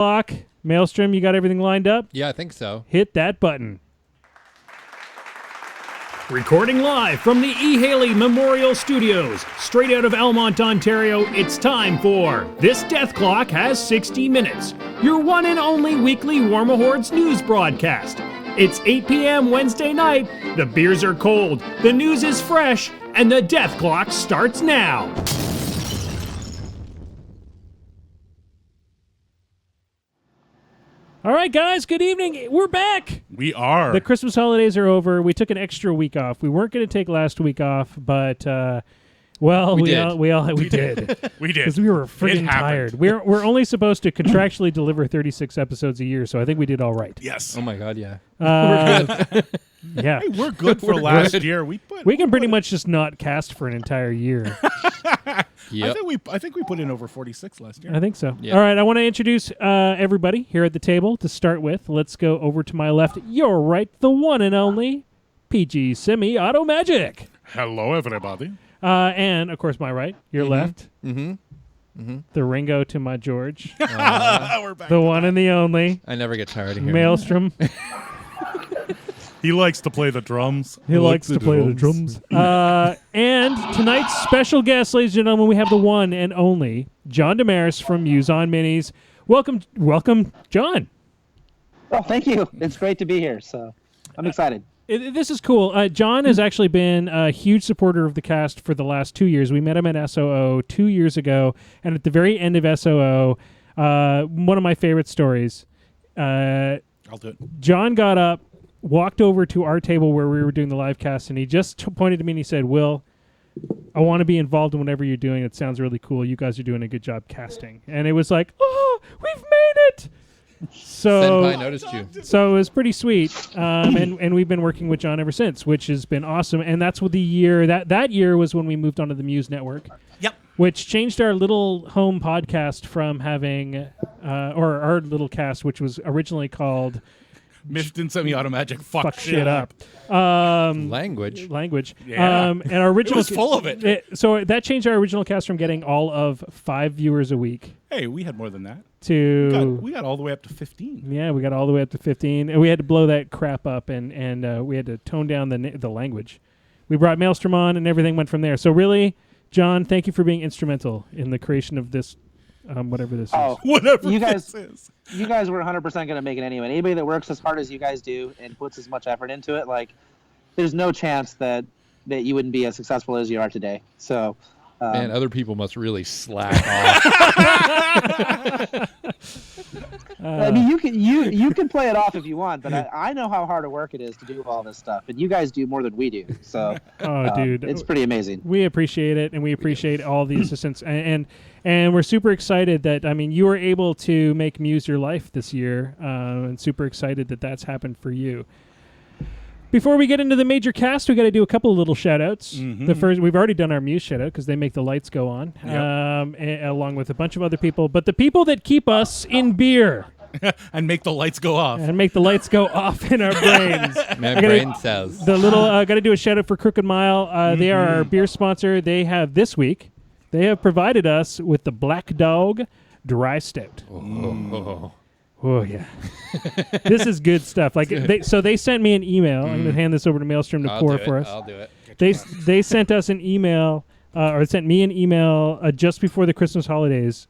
Clock. Maelstrom, you got everything lined up? Yeah, I think so. Hit that button. Recording live from the E. Haley Memorial Studios, straight out of Almont, Ontario, it's time for This Death Clock Has 60 Minutes, your one and only weekly Warma Hordes news broadcast. It's 8 p.m. Wednesday night, the beers are cold, the news is fresh, and the death clock starts now. All right, guys, good evening. We're back. We are. The Christmas holidays are over. We took an extra week off. We weren't going to take last week off, but, we did. We did. We did. Because we were freaking tired. We're only supposed to contractually deliver 36 episodes a year, so I think we did all right. Yes. Oh, my God, yeah. We're good. Yeah. Hey, we're good for last year. We can pretty much just not cast for an entire year. Yep. I think we put in over 46 last year. I think so. Yep. All right, I want to introduce everybody here at the table to start with. Let's go over to my left. Your right, the one and only PG Semi-Auto Magic. Hello, everybody. And, of course, my right, your left. The Ringo to my George. We're back. The one and the only. I never get tired of hearing Maelstrom. He likes to play the drums. He likes to play the drums. And tonight's special guest, ladies and gentlemen, we have the one and only John Damaris from Muse on Minis. Welcome, John. Oh, thank you. It's great to be here, so I'm excited. This is cool. John has actually been a huge supporter of the cast for the last 2 years. We met him at SOO 2 years ago, and at the very end of SOO, one of my favorite stories, I'll do it. John got up, walked over to our table where we were doing the live cast, and he just pointed to me and he said, Will, I want to be involved in whatever you're doing. It sounds really cool. You guys are doing a good job casting. And it was like, oh, we've made it. So Senpai noticed you. So it was pretty sweet. And we've been working with John ever since, which has been awesome. And that's what the year, that year was when we moved on to the Muse Network. Yep. Which changed our little home podcast from having, or our little cast, which was originally called Mifton Semi-Auto Magic fuck shit up. Language. Yeah. And our original It was full of it. So that changed our original cast from getting all of 5 viewers a week Hey, we had more than that. to We got all the way up to 15. yeah, we got all the way up to 15, and we had to blow that crap up, and we had to tone down the language. We brought Maelstrom on, and everything went from there. So really, John, thank you for being instrumental in the creation of this, whatever this is. Whatever You guys- this is. You guys were 100% going to make it anyway. Anybody that works as hard as you guys do and puts as much effort into it, like, there's no chance that you wouldn't be as successful as you are today. So, Man, other people must really slack off. I mean, you can play it off if you want, but I know how hard a work it is to do all this stuff, and you guys do more than we do. So, Dude, it's pretty amazing. We appreciate it, and we appreciate all the assistance, and we're super excited that, I mean, you were able to make Muse your life this year, and super excited that that's happened for you. Before we get into the major cast, we got to do a couple of little shout-outs. The first, we've already done our Muse shout-out because they make the lights go on, along with a bunch of other people. But the people that keep us in beer And make the lights go off. and make the lights go off in our brains. My brain says. The little got to do a shout-out for Crooked Mile. They are our beer sponsor. They have this week. They have provided us with the Black Dog Dry Stout. Oh, yeah. This is good stuff. Like they sent me an email. I'm going to hand this over to Maelstrom to pour for us. I'll do it. They sent us an email, or sent me an email just before the Christmas holidays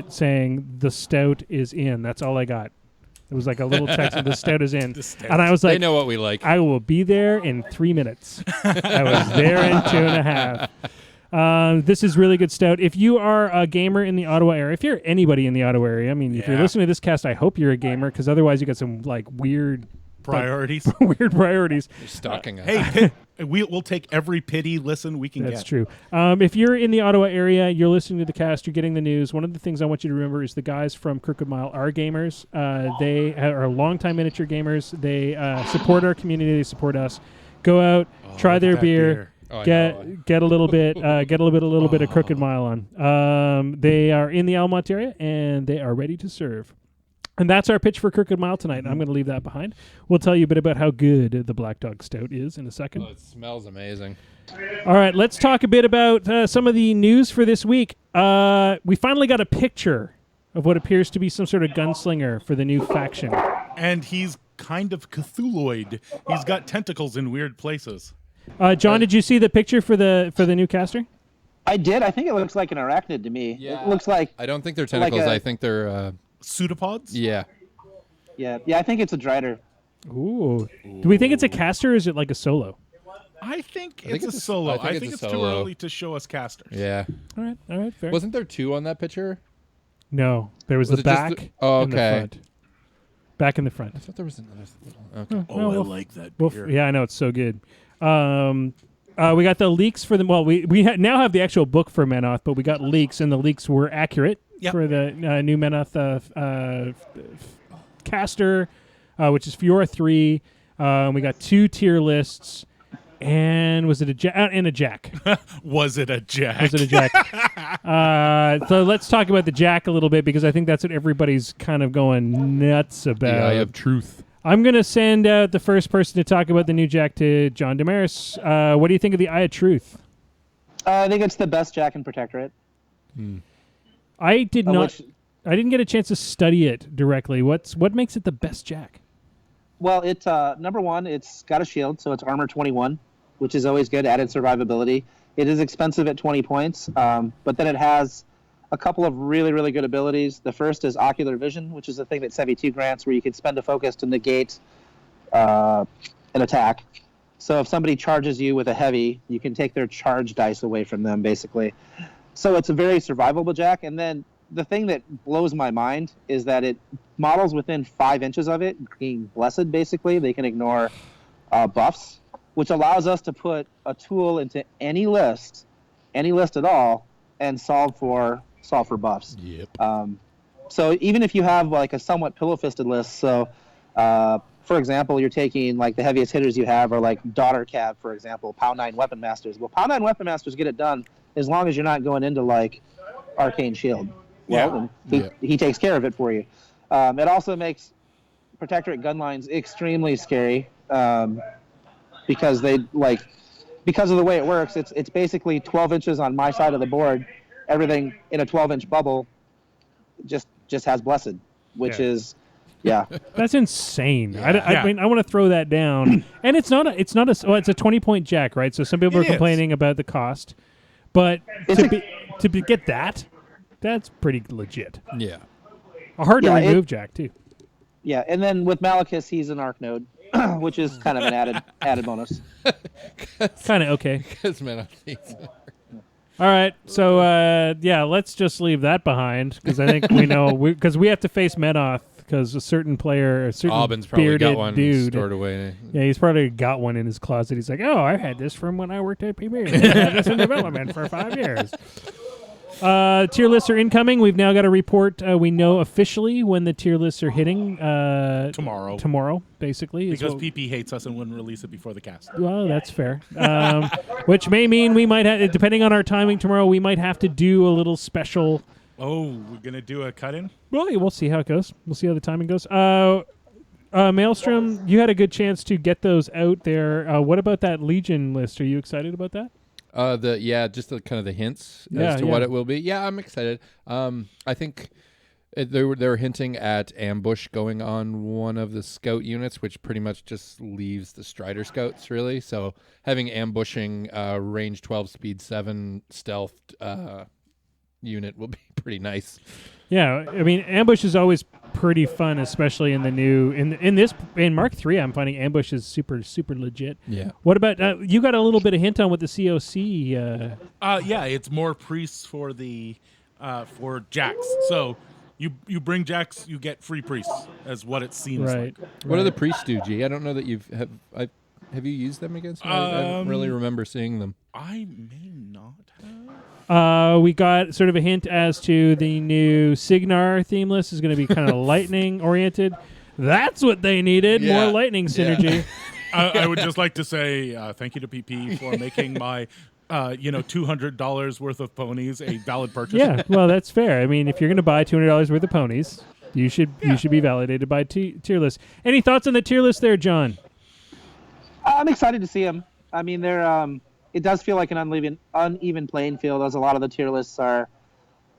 saying the stout is in. That's all I got. It was like a little text of the stout is in. And I was like, They know what we like. I will be there in 3 minutes. I was there in 2.5. This is really good stout. If you are a gamer in the Ottawa area, if you're anybody in the Ottawa area, I mean, if you're listening to this cast, I hope you're a gamer, because otherwise you got some like weird Priorities. weird priorities. You're stalking us. Hey, we'll take every pity listen we can get. That's true. If you're in the Ottawa area, you're listening to the cast, you're getting the news. One of the things I want you to remember is the guys from Crooked Mile are gamers. They are longtime miniature gamers. They support our community. They support us. Go out, try their beer. Oh, Get a little bit of Crooked Mile on. They are in the Almont area, and they are ready to serve. And that's our pitch for Crooked Mile tonight. I'm going to leave that behind. We'll tell you a bit about how good the Black Dog Stout is in a second. Oh, it smells amazing. All right, let's talk a bit about some of the news for this week. We finally got a picture of what appears to be some sort of gunslinger for the new faction. And he's kind of Cthulhuoid. He's got tentacles in weird places. John, did you see the picture for the new caster? I did. I think it looks like an arachnid to me. Yeah. It looks like. I don't think they're tentacles. I think they're. Pseudopods? Yeah. Yeah. I think it's a drider. Ooh. Do we think it's a caster or is it like a solo? I think it's a solo. I think it's too early to show us casters. Yeah. All right, fair. Wasn't there 2 on that picture? No, there was the it just back. Oh, and the okay. front. Back in the front. I thought there was another little. Okay. Oh, I like that beer. yeah, I know it's so good. We got the leaks for the. Well, we now have the actual book for Menoth, but we got leaks, and the leaks were accurate for the new Menoth caster, which is Fiora 3. We got 2 tier lists, and was it a jack? And a jack. Was it a jack? Was it a jack? So let's talk about the jack a little bit because I think that's what everybody's kind of going nuts about. The Eye of Truth. I'm going to send out the first person to talk about the new jack to John Damaris. What do you think of the Eye of Truth? I think it's the best jack in Protectorate. I didn't get a chance to study it directly. What makes it the best jack? Well, it's number one, it's got a shield, so it's armor 21, which is always good, added survivability. It is expensive at 20 points, but then it has a couple of really, really good abilities. The first is Ocular Vision, which is a thing that Sevi 2 grants, where you can spend a focus to negate an attack. So if somebody charges you with a heavy, you can take their charge dice away from them, basically. So it's a very survivable jack. And then the thing that blows my mind is that it models within 5 inches of it, being blessed, basically. They can ignore buffs, which allows us to put a tool into any list at all, and solve for buffs. Yep. So even if you have like a somewhat pillow-fisted list, so for example, you're taking like the heaviest hitters you have are like Daughter Cab, for example, Pound 9 Weapon Masters. Well, Pound 9 Weapon Masters get it done as long as you're not going into like Arcane Shield. Well, he takes care of it for you. It also makes Protectorate gunlines extremely scary because because of the way it works. It's basically 12 inches on my side of the board. Everything in a 12-inch bubble just has blessed, which is That's insane. I mean, I want to throw that down. And it's a 20-point jack, right? So some people are complaining about the cost, but to get that, that's pretty legit. Yeah. A hard to remove jack too. Yeah, and then with Malachus, he's an arc node, which is kind of an added bonus. Kind of okay. Because All right, so let's just leave that behind because I think we know because we have to face Menoth because a certain player, a certain Aubyn's probably bearded got one dude, stored away. Yeah, he's probably got one in his closet. He's like, oh, I had this from when I worked at PB. I had this in development for 5 years. Tier lists are incoming. We've now got a report. We know officially when the tier lists are hitting. Tomorrow, basically. Because PP hates us and wouldn't release it before the cast. Well, that's fair. Which may mean we might have, depending on our timing tomorrow, we might have to do a little special. Oh, we're going to do a cut-in? Well, we'll see how it goes. We'll see how the timing goes. Maelstrom, you had a good chance to get those out there. What about that Legion list? Are you excited about that? Just the kind of the hints as to what it will be. Yeah, I'm excited. I think they were hinting at ambush going on one of the scout units, which pretty much just leaves the Strider scouts really. So having ambushing range 12, speed 7 stealth unit will be pretty nice. Yeah, I mean ambush is always pretty fun, especially in the new in Mark III. I'm finding ambush is super legit. Yeah. What about you? Got a little bit of hint on what the COC? It's more priests for the for jacks. So you bring jacks, you get free priests, as what it seems like. What do the priests do, G? I don't know that have you used them against me? I don't really remember seeing them. I may not have. We got sort of a hint as to the new Signar theme list is going to be kind of lightning oriented. That's what they needed. Yeah. More lightning synergy. I would just like to say thank you to PP for making my $200 worth of ponies a valid purchase. Yeah, well, that's fair. I mean, if you're going to buy $200 worth of ponies, you should be validated by tier list. Any thoughts on the tier list there, John? I'm excited to see them. I mean, they're it does feel like an uneven playing field, as a lot of the tier lists are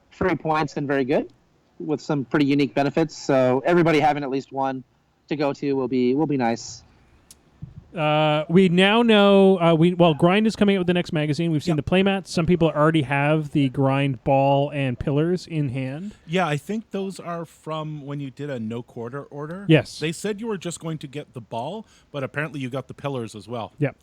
free points and very good. with some pretty unique benefits. So everybody having at least one to go to will be nice. We now know Grind is coming out with the next magazine. We've seen the playmats. Some people already have the Grind ball and pillars in hand. Yeah, I think those are from when you did a no quarter order. Yes. They said you were just going to get the ball, but apparently you got the pillars as well. Yep.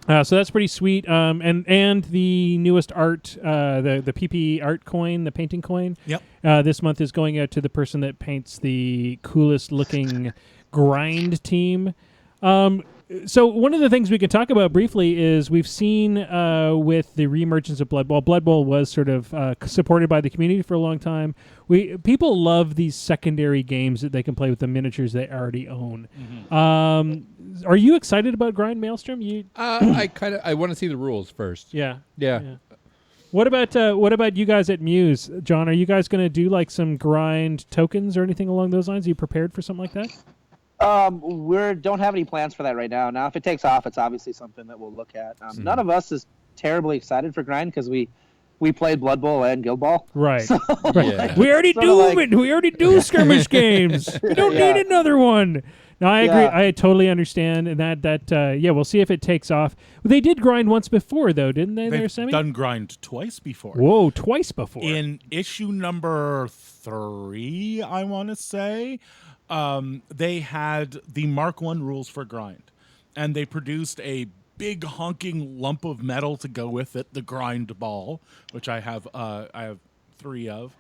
So that's pretty sweet. And the newest art, the PP art coin, the painting coin. Yep. This month is going out to the person that paints the coolest looking Grind team. So one of the things we can talk about briefly is we've seen with the reemergence of Blood Bowl. Blood Bowl was sort of supported by the community for a long time. People love these secondary games that they can play with the miniatures they already own. Mm-hmm. Are you excited about Grind Maelstrom? I want to see the rules first. Yeah. What about you guys at Muse, John? Are you guys going to do like some Grind tokens or anything along those lines? Are you prepared for something like that? We don't have any plans for that right now. Now, if it takes off, it's obviously something that we'll look at. None of us is terribly excited for Grind because we played Blood Bowl and Guild Ball. Right. So, Yeah. We already do it. We already do skirmish games. We don't need another one. No, I agree. I totally understand, and that we'll see if it takes off. They did Grind once before, though, didn't they? They've done Grind twice before. Whoa, twice before. In issue number 3, I want to say. They had the Mark I rules for Grind, and they produced a big honking lump of metal to go with it, the Grind ball, which I have 3 of,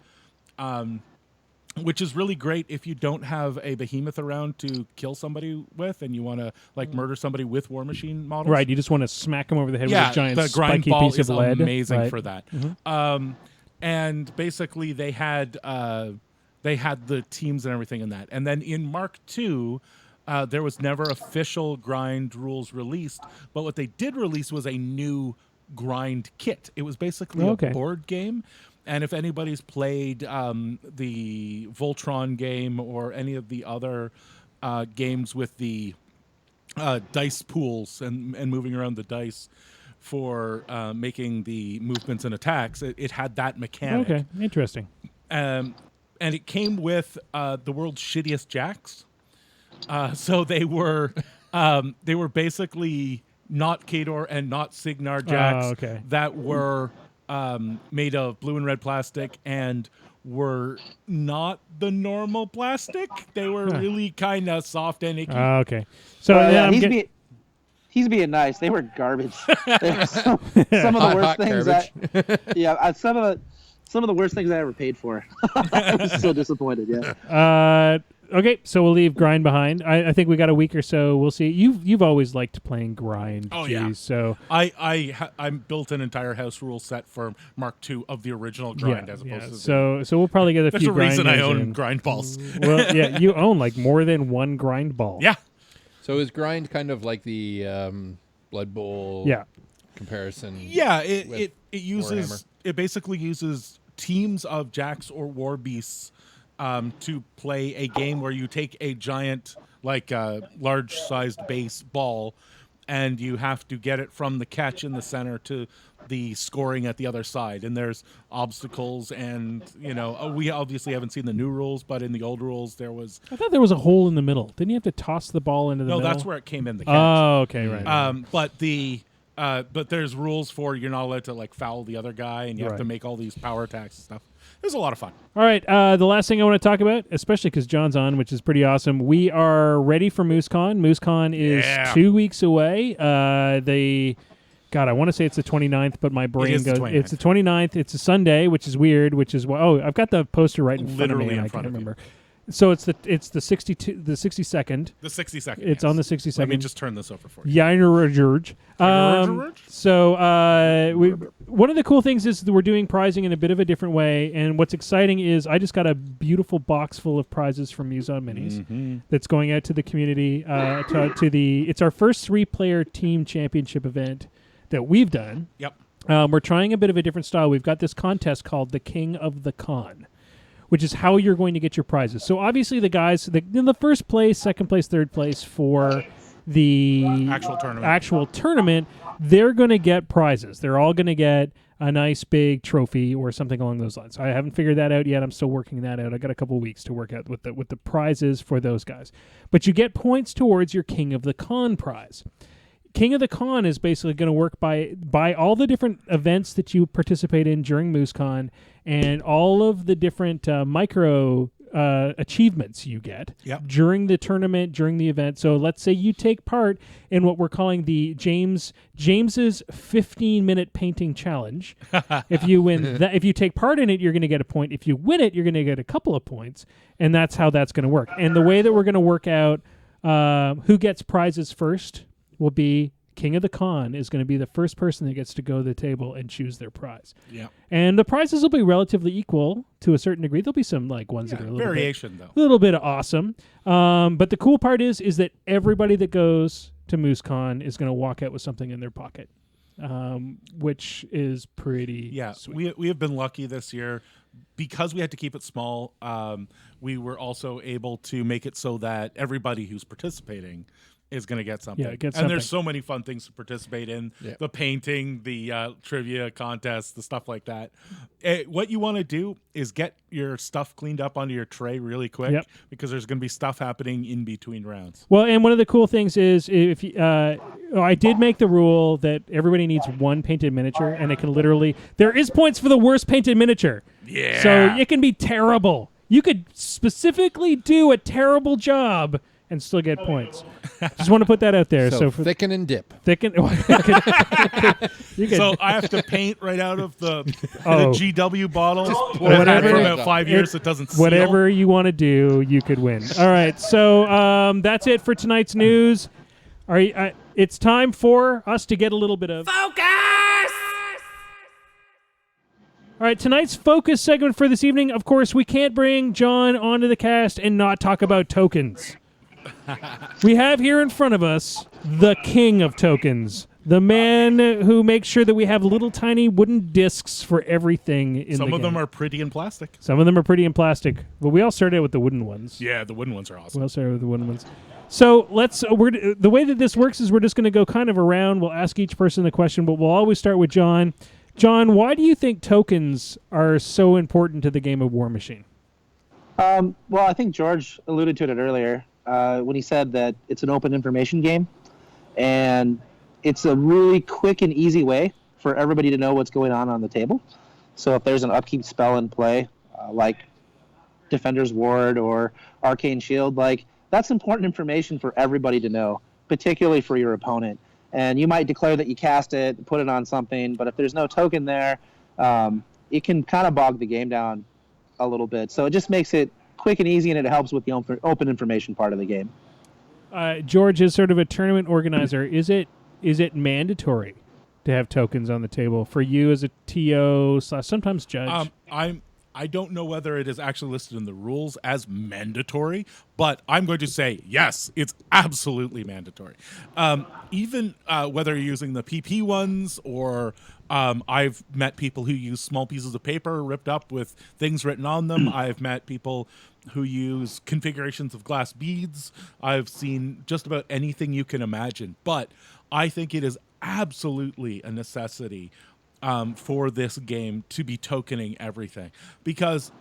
which is really great if you don't have a behemoth around to kill somebody with, and you want to murder somebody with War Machine models. Right, you just want to smack them over the head with a giant the Grind spiky ball piece of is lead. Amazing right. for that. Mm-hmm. And basically they had the teams and everything in that. And then in Mark II, there was never official Grind rules released, but what they did release was a new Grind kit. It was basically a board game. And if anybody's played the Voltron game or any of the other games with the dice pools and moving around the dice for making the movements and attacks, it had that mechanic. Okay, interesting. And it came with the world's shittiest jacks. So they were basically not Kador and not Signar jacks that were made of blue and red plastic and were not the normal plastic. They were really kind of soft and icky. Okay. So he's being nice. They were garbage. They were some of the worst things. Some of the worst things I ever paid for. I was so disappointed. Yeah. Okay, so we'll leave Grind behind. I think we got a week or so. We'll see. You've always liked playing Grind. Oh, geez, yeah. So I built an entire house rule set for Mark II of the original Grind as opposed to so we'll probably get a few Grind. There's a reason I own in. Grind balls. Well, yeah, you own like more than one Grind ball. Yeah. So is Grind kind of like the Blood Bowl comparison? Yeah, it Warhammer? basically uses teams of jacks or war beasts to play a game where you take a giant, large-sized base ball, and you have to get it from the catch in the center to the scoring at the other side. And there's obstacles, and we obviously haven't seen the new rules, but in the old rules there was. I thought there was a hole in the middle. Didn't you have to toss the ball into the middle? No, that's where it came in the catch. Oh, okay, right. But there's rules for you're not allowed to foul the other guy, and you have to make all these power attacks and stuff. It was a lot of fun. All right, the last thing I want to talk about, especially because John's on, which is pretty awesome, we are ready for MooseCon. MooseCon is 2 weeks away. I want to say it's the 29th, but my brain goes, it's the 29th. It's a Sunday, which is weird, I've got the poster right in front of me, and I can't remember. So it's the 62nd. The 62nd. It's on the 62nd. Let me just turn this over for you. Yeah, George. So one of the cool things is that we're doing prizing in a bit of a different way, and what's exciting is I just got a beautiful box full of prizes from Muson Minis that's going out to the community. It's our first 3-player team championship event that we've done. Yep. We're trying a bit of a different style. We've got this contest called the King of the Con, which is how you're going to get your prizes. So obviously the guys in the first place, second place, third place for the actual tournament, they're going to get prizes. They're all going to get a nice big trophy or something along those lines. I haven't figured that out yet. I'm still working that out. I got a couple of weeks to work out what the prizes for those guys. But you get points towards your King of the Con prize. King of the Con is basically going to work by all the different events that you participate in during MooseCon and all of the different micro achievements you get during the tournament, during the event. So let's say you take part in what we're calling the James's 15-minute painting challenge. If you win that, if you take part in it, you're going to get a point. If you win it, you're going to get a couple of points, and that's how that's going to work. And the way that we're going to work out who gets prizes first will be King of the Con is going to be the first person that gets to go to the table and choose their prize. Yeah. And the prizes will be relatively equal to a certain degree. There'll be some ones that are a little bit awesome. But the cool part is that everybody that goes to MooseCon is going to walk out with something in their pocket, which is pretty sweet. We have been lucky this year. Because we had to keep it small, we were also able to make it so that everybody who's participating is going to get something. And there's so many fun things to participate in. Yeah. The painting, the trivia contest, the stuff like that. What you want to do is get your stuff cleaned up onto your tray really quick because there's going to be stuff happening in between rounds. Well, and one of the cool things is if you, I did make the rule that everybody needs one painted miniature, and it can literally... There is points for the worst painted miniature. Yeah. So it can be terrible. You could specifically do a terrible job and still get points. Just want to put that out there. So for thicken and dip. Thicken. So I have to paint right out of the GW bottle. Whatever. For about 5 years, it doesn't seal. Whatever you want to do, you could win. All right. So that's it for tonight's news. All right, it's time for us to get a little bit of focus. All right, tonight's focus segment for this evening. Of course, we can't bring John onto the cast and not talk about tokens. We have here in front of us the king of tokens, the man who makes sure that we have little tiny wooden discs for everything in the game. Some of them are pretty in plastic. But we all started out with the wooden ones. Yeah, the wooden ones are awesome. We all started with the wooden ones. So the way that this works is we're just going to go kind of around. We'll ask each person the question, but we'll always start with John. John, why do you think tokens are so important to the game of War Machine? Well, I think George alluded to it earlier. When he said that it's an open information game, and it's a really quick and easy way for everybody to know what's going on the table. So if there's an upkeep spell in play, like Defender's Ward or Arcane Shield, that's important information for everybody to know, particularly for your opponent. And you might declare that you cast it, put it on something, but if there's no token there, it can kind of bog the game down a little bit. So it just makes it quick and easy, and it helps with the open information part of the game. George, is sort of a tournament organizer, is it mandatory to have tokens on the table for you as a TO / sometimes judge? I don't know whether it is actually listed in the rules as mandatory, but I'm going to say yes, it's absolutely mandatory. Even whether you're using the PP ones or I've met people who use small pieces of paper ripped up with things written on them. I've met people who use configurations of glass beads. I've seen just about anything you can imagine. But I think it is absolutely a necessity for this game to be tokening everything. Because,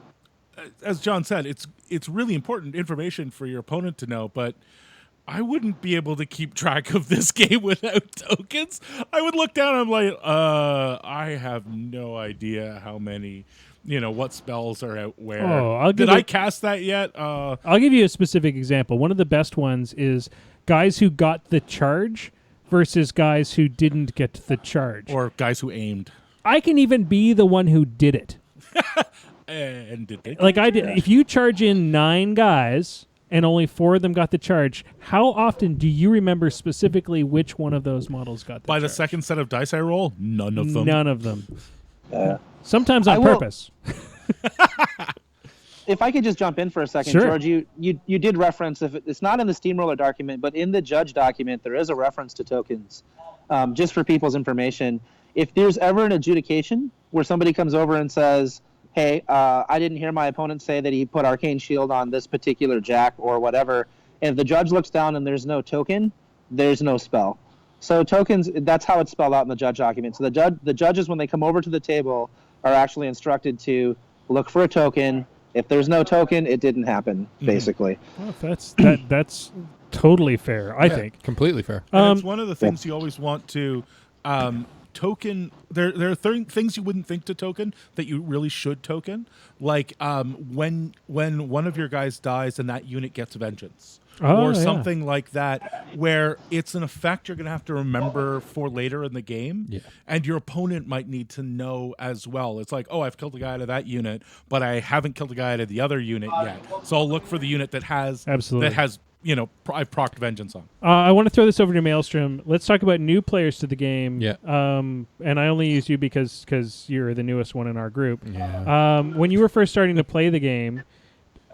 as John said, it's really important information for your opponent to know, but I wouldn't be able to keep track of this game without tokens. I would look down and I'm like, I have no idea how many, what spells are out where. Did I cast that yet? I'll give you a specific example. One of the best ones is guys who got the charge versus guys who didn't get the charge. Or guys who aimed. I can even be the one who did it. And did they? Like I did. If you charge in 9 guys and only 4 of them got the charge, how often do you remember specifically which one of those models got the charge? By the second set of dice I roll, none of them. None of them. Sometimes on purpose. If I could just jump in for a second, sure. George, you did reference, if it's not in the Steamroller document, but in the judge document, there is a reference to tokens. Just for people's information, if there's ever an adjudication where somebody comes over and says, hey, I didn't hear my opponent say that he put Arcane Shield on this particular jack or whatever, and if the judge looks down and there's no token, there's no spell. So tokens, that's how it's spelled out in the judge document. So the judges, when they come over to the table, are actually instructed to look for a token. If there's no token, it didn't happen, basically. Well, that's totally fair, I think. Completely fair. And it's one of the things you always want to token. There are things you wouldn't think to token that you really should token, like when one of your guys dies and that unit gets vengeance. Or something like that, where it's an effect you're going to have to remember for later in the game, and your opponent might need to know as well. It's like, oh, I've killed a guy out of that unit, but I haven't killed a guy out of the other unit yet. So I'll look for the unit that has I've procced vengeance on. I want to throw this over to Maelstrom. Let's talk about new players to the game. Yeah. And I only use you because you're the newest one in our group. Yeah. When you were first starting to play the game,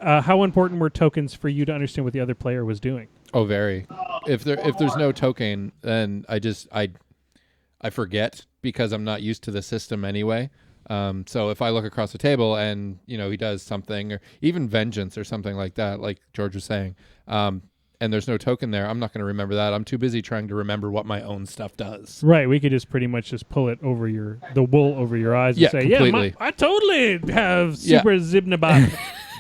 how important were tokens for you to understand what the other player was doing? Oh, very. If there's no token, then I forget because I'm not used to the system anyway. So if I look across the table and he does something, or even vengeance or something like that, like George was saying, and there's no token there, I'm not going to remember that. I'm too busy trying to remember what my own stuff does. Right. We could just pretty much just pull it over the wool over your eyes and say, completely. I totally have super Zibnabot.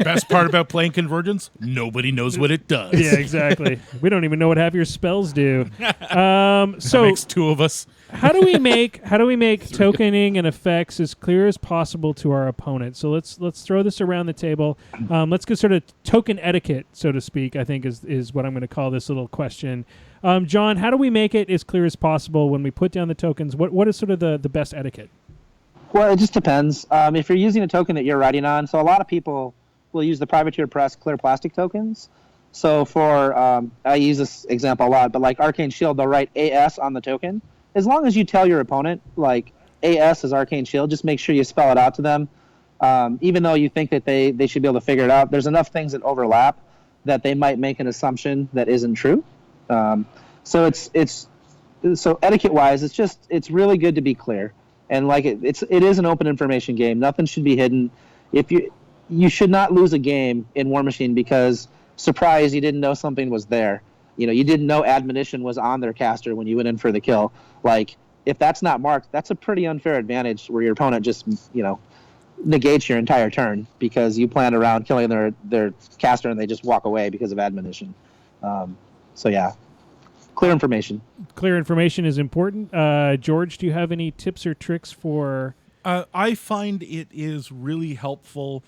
Best part about playing Convergence, nobody knows what it does. Yeah, exactly. We don't even know what half your spells do. That makes two of us. How do we make tokening and effects as clear as possible to our opponent? So let's throw this around the table. Let's go sort of token etiquette, so to speak, I think is what I'm going to call this little question. John, how do we make it as clear as possible when we put down the tokens? What is sort of the best etiquette? Well, it just depends. If you're using a token that you're writing on, so a lot of people will use the Privateer Press clear plastic tokens. So for, I use this example a lot, but like Arcane Shield, they'll write AS on the token. As long as you tell your opponent, like, AS is Arcane Shield, just make sure you spell it out to them. Even though you think that they should be able to figure it out, there's enough things that overlap that they might make an assumption that isn't true. So so etiquette-wise, it's really good to be clear. And like it is an open information game. Nothing should be hidden. You should not lose a game in War Machine because, surprise, you didn't know something was there. You didn't know admonition was on their caster when you went in for the kill. Like, if that's not marked, that's a pretty unfair advantage where your opponent just, negates your entire turn because you planned around killing their caster and they just walk away because of admonition. So, yeah. Clear information. Clear information is important. George, do you have any tips or tricks for... I find it is really helpful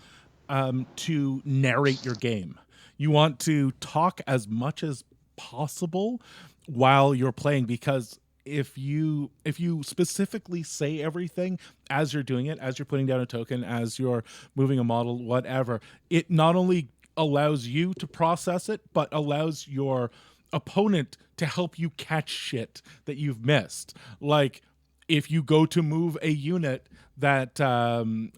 to narrate your game. You want to talk as much as possible while you're playing, because if you specifically say everything as you're doing it, as you're putting down a token, as you're moving a model, whatever, it not only allows you to process it, but allows your opponent to help you catch shit that you've missed. Like, if you go to move a unit that,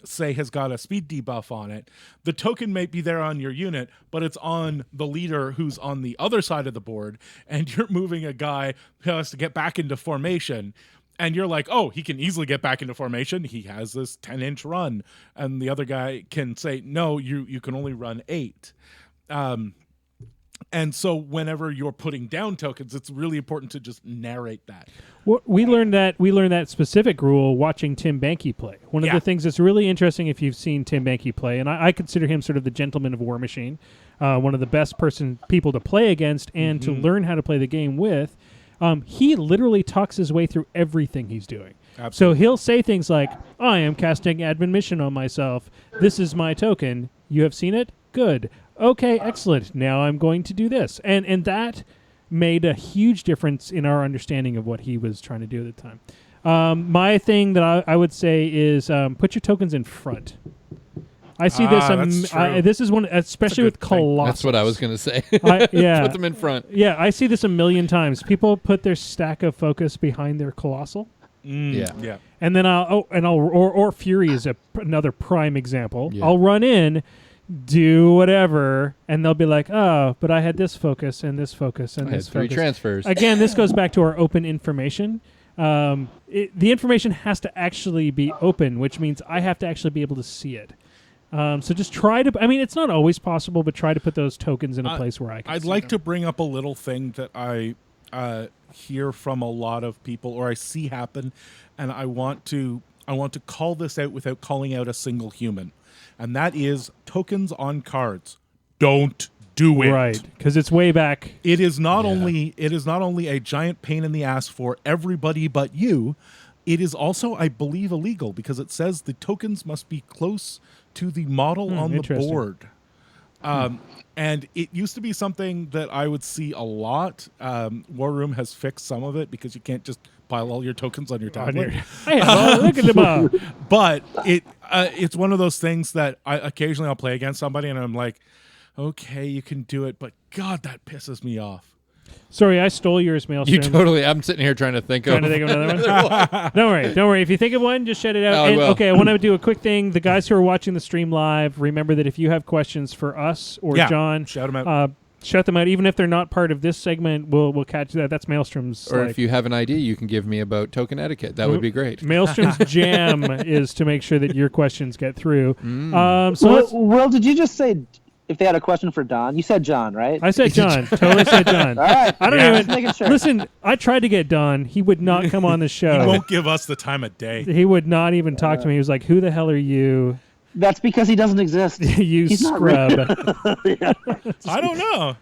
say, has got a speed debuff on it, the token might be there on your unit, but it's on the leader who's on the other side of the board, and you're moving a guy who has to get back into formation, and you're like, oh, he can easily get back into formation. He has this 10-inch run. And the other guy can say, no, you can only run 8. And so whenever you're putting down tokens, it's really important to just narrate that. Well, we learned that specific rule watching Tim Banky play. One of the things that's really interesting if you've seen Tim Banky play, and I consider him sort of the gentleman of War Machine, one of the best people to play against and to learn how to play the game with. He literally talks his way through everything he's doing. Absolutely. So he'll say things like, I am casting admonition on myself. This is my token. You have seen it? Good. Okay, excellent. Now I'm going to do this. And that made a huge difference in our understanding of what he was trying to do at the time. My thing that I would say is put your tokens in front. I see this. This is one, especially with Colossus. That's what I was going to say. Yeah, put them in front. Yeah, I see this a million times. People put their stack of focus behind their Colossal. Yeah. And then or Fury is another prime example. Yeah. I'll run in, do whatever, and they'll be like, oh, but I had this focus and this focus and this focus. 3 transfers. Again, this goes back to our open information. The information has to actually be open, which means I have to actually be able to see it. So just try to, it's not always possible, but try to put those tokens in a place where I can I'd see like them. to bring up a little thing that I hear from a lot of people, or I see happen, and I want to call this out without calling out a single human, and that is tokens on cards. Don't do it. Right, because it's way back. It is not only a giant pain in the ass for everybody but you. It is also, I believe, illegal because it says the tokens must be close to the model on the board. And it used to be something that I would see a lot. War Room has fixed some of it because you can't just pile all your tokens on your tablet. Look at them all. But it's one of those things that I occasionally I'll play against somebody and I'm like, okay, you can do it, but God, that pisses me off. Sorry, I stole yours, Maelstrom. You totally. I'm sitting here trying to think of another one. Don't worry. If you think of one, just shout it out. I will. Okay, I want to do a quick thing. The guys who are watching the stream live, remember that if you have questions for us or John, shout them out. Shout them out. Even if they're not part of this segment, we'll catch that. That's Maelstrom's. Or if you have an idea you can give me about token etiquette, that would be great. Maelstrom's jam is to make sure that your questions get through. So Will, did you just say if they had a question for Don? You said John, right? I said John. Totally said John. All right. I don't Just making sure. Listen, I tried to get Don. He would not come on the show. He won't give us the time of day. He would not even talk to me. He was like, "Who the hell are you?" That's because he doesn't exist. You He's not scrub. I don't know.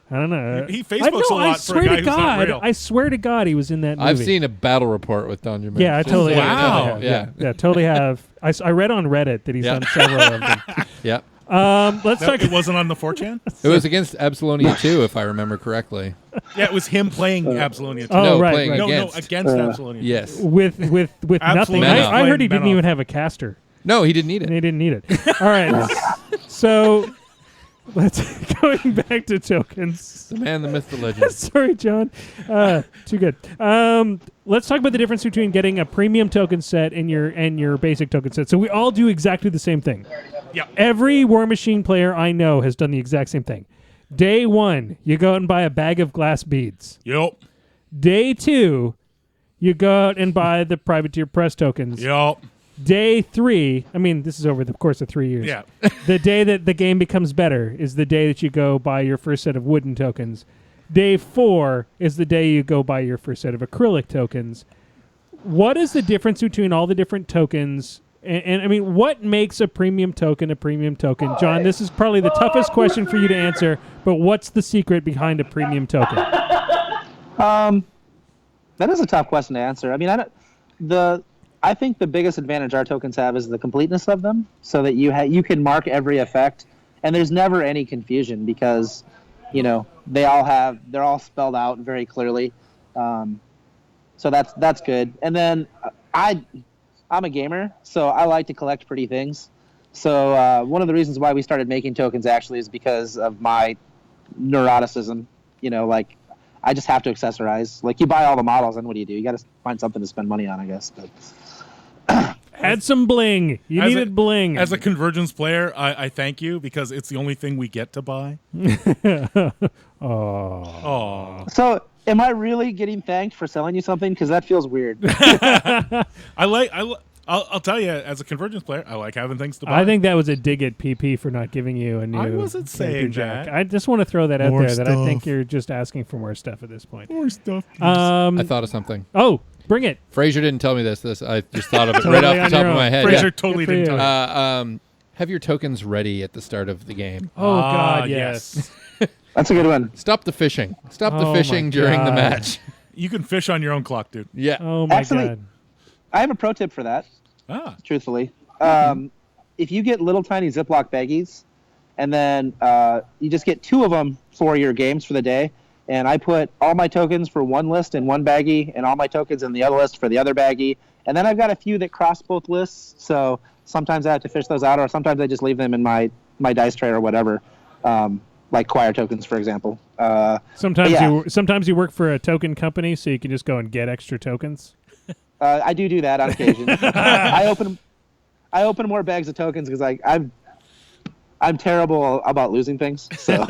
He Facebooks a lot for a guy who's not real. I swear to God, he was in that movie. I've seen a battle report with Don Germain. Yeah, I totally Wow. have. Yeah, totally have. I read on Reddit that he's done several of them. Yeah. Let's talk. It wasn't on the 4chan? It was against Absalonia 2, if I remember correctly. Yeah, it was him playing Absalonia 2. Oh, No, right, playing right. No, against. Absalonia 2. Yes. with nothing. Absolutely. I heard he Playing didn't even Benoff. have a caster. No, he didn't need And it. he didn't need it. All right. So let's going back to tokens. The man, the myth, the legend. Sorry, John. Too good. Let's talk about the difference between getting a premium token set and your basic token set. So we all do exactly the same thing. Yeah. Every War Machine player I know has done the exact same thing. Day 1, you go out and buy a bag of glass beads. Yep. Day 2, you go out and buy the privateer press tokens. Yep. Day 3, I mean, this is over the course of 3 years. Yeah. The day that the game becomes better is the day that you go buy your first set of wooden tokens. Day 4 is the day you go buy your first set of acrylic tokens. What is the difference between all the different tokens? And I mean, what makes a premium token a premium token? John, this is probably the toughest question for you to answer, but what's the secret behind a premium token? That is a tough question to answer. I mean, I think the biggest advantage our tokens have is the completeness of them, so that you can mark every effect, and there's never any confusion because, they're all spelled out very clearly. So that's good. And then I'm a gamer, so I like to collect pretty things. So one of the reasons why we started making tokens actually is because of my neuroticism. I just have to accessorize. Like, you buy all the models, and what do? You got to find something to spend money on, I guess. But Add some bling. You needed bling. As a Convergence player, I thank you because it's the only thing we get to buy. Oh. So, am I really getting thanked for selling you something? Because that feels weird. I'll tell you, as a Convergence player, I like having things to buy. I think that was a dig at PP for not giving you a new. I wasn't saying that. I just want to throw that out More there that I think stuff. you're just asking for more stuff at this point. More stuff. I thought of something. Oh, bring it. Fraser didn't tell me this. I just thought of it Totally right off on the top your of my own. head. Fraser Yeah. totally Good for didn't you. tell you. Have your tokens ready at the start of the game. Oh, God, yes. That's a good one. Stop the fishing. Stop Oh the my fishing during the God. match. You can fish on your own clock, dude. Yeah. Oh, my Actually- God. I have a pro tip for that. Truthfully. If you get little tiny Ziploc baggies, and then you just get 2 of them for your games for the day, and I put all my tokens for one list in one baggie, and all my tokens in the other list for the other baggie, and then I've got a few that cross both lists, so sometimes I have to fish those out, or sometimes I just leave them in my dice tray or whatever, like choir tokens, for example. Sometimes you work for a token company, so you can just go and get extra tokens. I do that on occasion. I open more bags of tokens because I'm terrible about losing things. So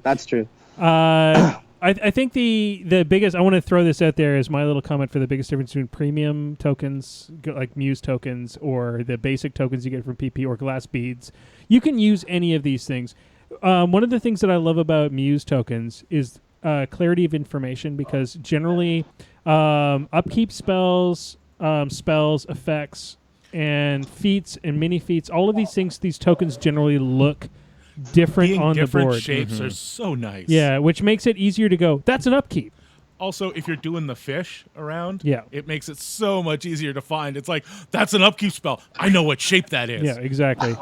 that's true. I think the biggest, I want to throw this out there as my little comment for the biggest difference between premium tokens, like Muse tokens, or the basic tokens you get from PP or glass beads. You can use any of these things. One of the things that I love about Muse tokens is clarity of information, because generally upkeep spells, effects, and feats and mini feats, all of these things, these tokens generally look different Being on different the board. shapes are so nice. Yeah, which makes it easier to go, that's an upkeep. Also, if you're doing the fish around, Yeah. it makes it so much easier to find. It's like, that's an upkeep spell. I know what shape that is. Yeah, exactly.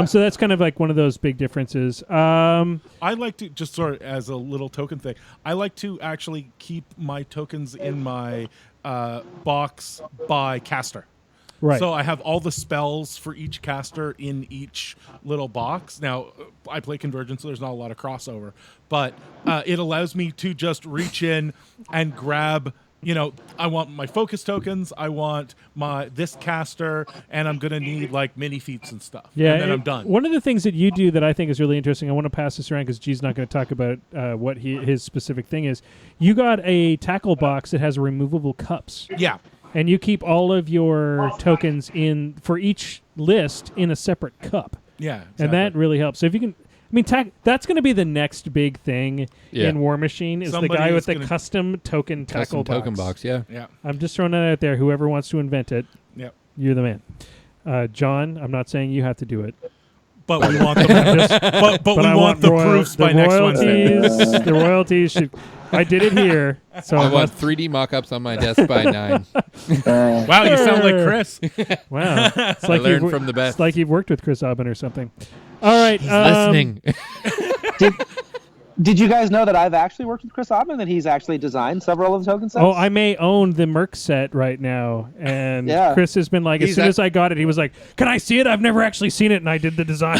So that's kind of like one of those big differences. I like to, just sort of as a little token thing, I like to actually keep my tokens in my box by caster. Right. So I have all the spells for each caster in each little box. Now, I play Convergence, so there's not a lot of crossover. But it allows me to just reach in and grab, I want my focus tokens, I want this caster, and I'm going to need, like, mini feats and stuff. Yeah, and then I'm done. One of the things that you do that I think is really interesting, I want to pass this around because G's not going to talk about what his specific thing is. You got a tackle box that has removable cups. Yeah. And you keep all of your tokens in for each list in a separate cup. Yeah, exactly. And that really helps. So if you can, that's going to be the next big thing in War Machine is Somebody the guy with is the custom token tackle box. Token box, yeah. Yeah. I'm just throwing that out there. Whoever wants to invent it, Yep. you're the man. John, I'm not saying you have to do it. But we want the but we I want the proofs by next Wednesday. The royalties should. I did it here, so I want 3D mock-ups on my desk by 9. Wow, you sound like Chris. Wow, it's I like learned from the best. It's like you've worked with Chris Aubin or something. All right, He's listening. Did you guys know that I've actually worked with Chris Aubin, that he's actually designed several of the token sets? Oh, I may own the Merc set right now, and Chris has been like, as soon as I got it, he was like, "Can I see it? I've never actually seen it," and I did the design.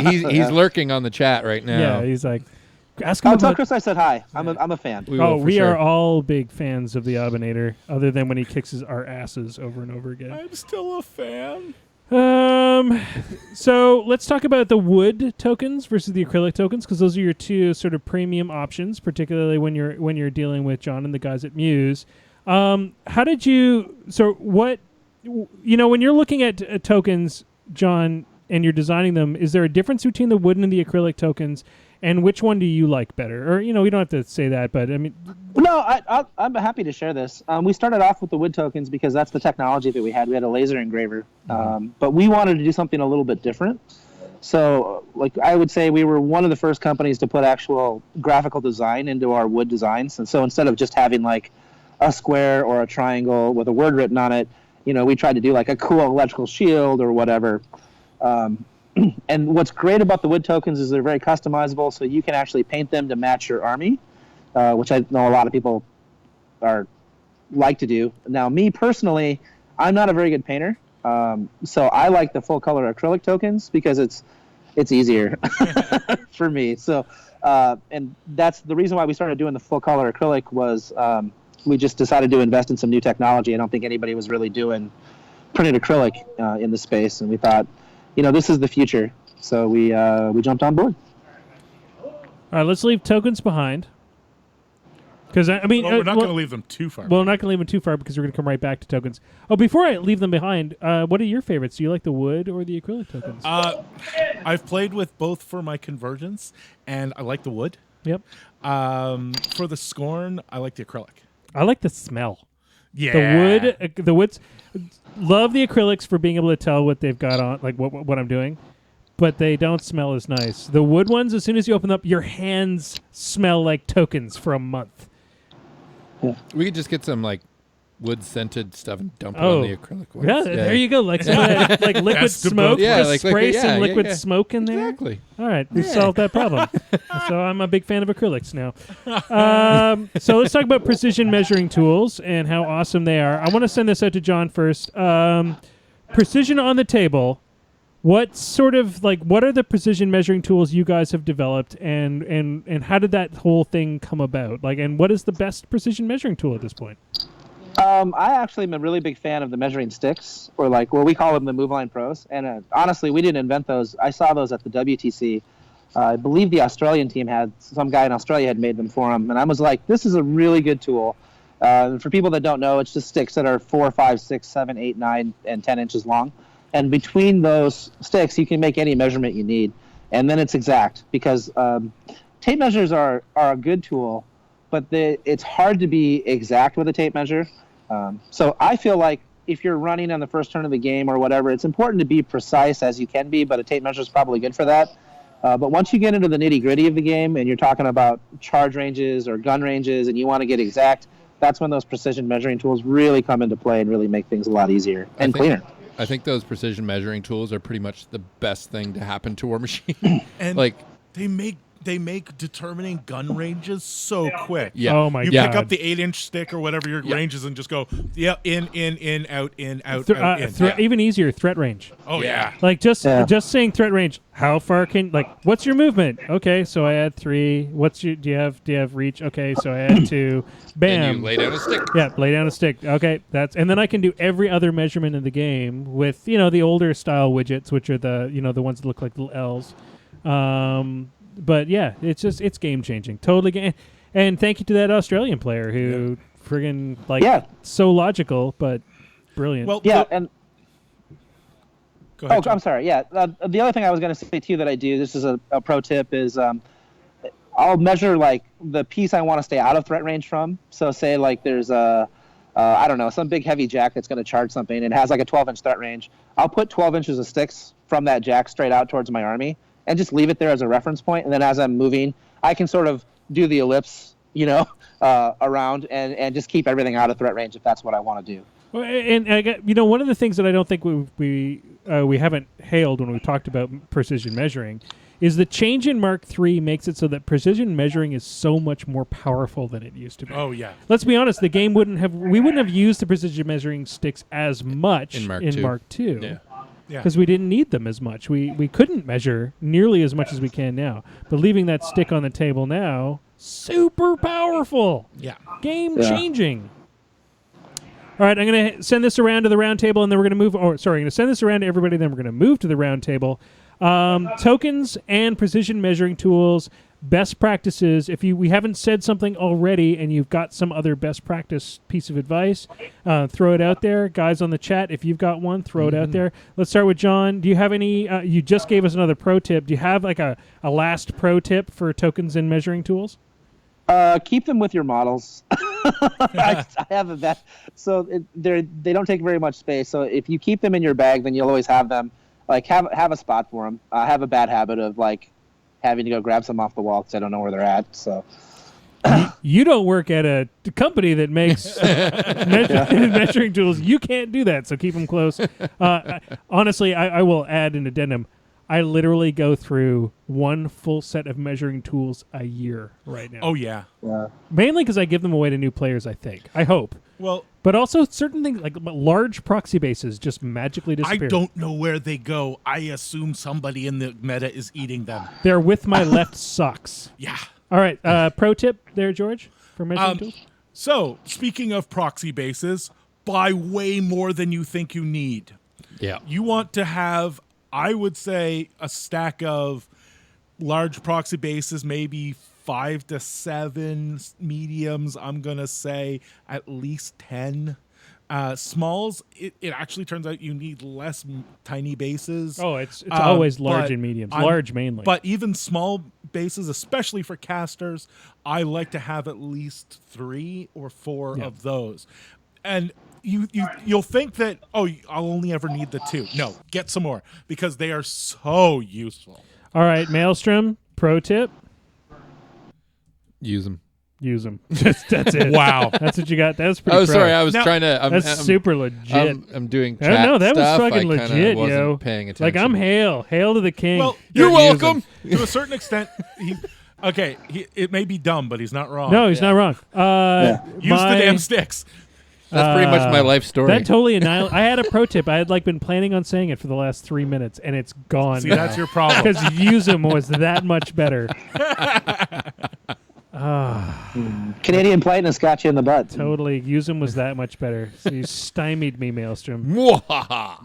he's lurking on the chat right now. Yeah, he's like, ask him. Tell Chris I said hi. I'm a fan. We are all big fans of the Aubinator, other than when he kicks our asses over and over again. I'm still a fan. So let's talk about the wood tokens versus the acrylic tokens, because those are your two sort of premium options, particularly when you're dealing with John and the guys at Muse. How did you? So what? When you're looking at tokens, John, and you're designing them, is there a difference between the wooden and the acrylic tokens? And which one do you like better? Or, we don't have to say that, but I mean... No, I'm happy to share this. We started off with the wood tokens because that's the technology that we had. We had a laser engraver. But we wanted to do something a little bit different. So, I would say we were one of the first companies to put actual graphical design into our wood designs. And so instead of just having, a square or a triangle with a word written on it, we tried to do, a cool electrical shield or whatever. And what's great about the wood tokens is they're very customizable, so you can actually paint them to match your army, which I know a lot of people like to do. Now, me personally, I'm not a very good painter, so I like the full color acrylic tokens because it's easier for me. So, and that's the reason why we started doing the full color acrylic was we just decided to invest in some new technology. I don't think anybody was really doing printed acrylic in the space, and we thought, this is the future. So we jumped on board. All right, let's leave tokens behind. Because we're not going to leave them too far. Well, we're not going to leave them too far because we're going to come right back to tokens. Oh, before I leave them behind, what are your favorites? Do you like the wood or the acrylic tokens? I've played with both for my Convergence, and I like the wood. Yep. For the Scorn, I like the acrylic. I like the smell. Yeah. The woods. Love the acrylics for being able to tell what they've got on, like what I'm doing, but they don't smell as nice. The wood ones, as soon as you open up, your hands smell like tokens for a month. We could just get some wood scented stuff and dump it on the acrylic ones. Yeah, there you go. Like liquid smoke. Yeah, just spray some liquid smoke in there. Exactly. All right, we solved that problem. So I'm a big fan of acrylics now. So let's talk about precision measuring tools and how awesome they are. I want to send this out to John first. Precision on the table. What sort of what are the precision measuring tools you guys have developed, and how did that whole thing come about? And what is the best precision measuring tool at this point? I actually am a really big fan of the measuring sticks, or what we call them the MoveLine Pros. And honestly, we didn't invent those. I saw those at the WTC. I believe the Australian team some guy in Australia had made them for them, and I was like, this is a really good tool. For people that don't know, it's just sticks that are 4, 5, 6, 7, 8, 9, and 10 inches long. And between those sticks, you can make any measurement you need. And then it's exact, because tape measures are a good tool, but it's hard to be exact with a tape measure. So I feel like if you're running on the first turn of the game or whatever, it's important to be precise as you can be, but a tape measure is probably good for that. But once you get into the nitty-gritty of the game and you're talking about charge ranges or gun ranges and you want to get exact, that's when those precision measuring tools really come into play and really make things a lot easier and cleaner. I think those precision measuring tools are pretty much the best thing to happen to War Machine. And like they make determining gun ranges so quick. Yeah. Oh my You god. pick up the 8-inch stick or whatever your range is and just go, in, out, out, out, in. Even easier, threat range. Oh yeah. Like just saying threat range. How far can what's your movement? Okay, so I add 3. Do you have reach? Okay, so I add 2. Bam. And you lay down a stick. Yeah, lay down a stick. Okay, and then I can do every other measurement in the game with the older style widgets, which are the the ones that look like little L's. But yeah, it's game changing, totally. And thank you to that Australian player who friggin' so logical but brilliant. Well, and go ahead, John. I'm sorry. Yeah, the other thing I was going to say too that I do. This is a pro tip is I'll measure like the piece I want to stay out of threat range from. So say like there's I don't know, some big heavy jack that's going to charge something and it has like a 12-inch threat range. I'll put 12 inches of sticks from that jack straight out towards my army and just leave it there as a reference point. And then as I'm moving, I can sort of do the ellipse, around and just keep everything out of threat range if that's what I want to do. Well, and I got, one of the things that I don't think we haven't hailed when we talked about precision measuring is the change in Mark III makes it so that precision measuring is so much more powerful than it used to be. Oh yeah. Let's be honest, the game wouldn't have used the precision measuring sticks as much in Mark II. Yeah. Yeah. Because we didn't need them as much. We couldn't measure nearly as much as we can now. But leaving that stick on the table now, super powerful. Yeah. Game changing. All right, I'm going to send this around to the round table, and then we're going to move. I'm going to send this around to everybody, then we're going to move to the round table. Tokens and precision measuring tools, best practices. If we haven't said something already and you've got some other best practice piece of advice, throw it out there. Guys on the chat, if you've got one, throw it out there. Let's start with John. Do you have any, you just gave us another pro tip. Do you have like a last pro tip for tokens and measuring tools? Keep them with your models. I have a bet. So they don't take very much space. So if you keep them in your bag, then you'll always have them. Like have a spot for them. I have a bad habit of like having to go grab some off the wall because I don't know where they're at. So you don't work at a company that makes measuring tools. You can't do that. So keep them close. Honestly, I will add an addendum. I literally go through one full set of measuring tools a year right now. Oh yeah. Mainly because I give them away to new players. I hope. Well, but also certain things like large proxy bases just magically disappear. I don't know where they go. I assume somebody in the meta is eating them. They're with my left socks. Yeah. All right. Pro tip there, George, for measuring tools. So speaking of proxy bases, buy way more than you think you need. Yeah. You want to have, I would say, a stack of large proxy bases, maybe 5 to 7 mediums. I'm going to say at least 10. Smalls, it actually turns out you need less tiny bases. Oh, it's always large and mediums. Large mainly. But even small bases, especially for casters, I like to have at least 3 or 4 of those. And you'll think that, I'll only ever need the 2. No, get some more because they are so useful. All right, Maelstrom, pro tip. Use them. That's it. Wow. That's what you got. That was pretty Oh, sorry. I was trying to. That's super legit. I'm doing I chat don't know. That stuff. was fucking I legit, wasn't yo. paying attention. Like, I'm hail to the king. Well, You're welcome. To a certain extent, it may be dumb, but he's not wrong. No, he's not wrong. Use the damn sticks. That's pretty much my life story. That totally annihilated. I had a pro tip. I had been planning on saying it for the last 3 minutes, and it's gone. See, that's your problem. Because use 'em was that much better. Canadian politeness got you in the butt. Totally. Use 'em was that much better. So you stymied me, Maelstrom.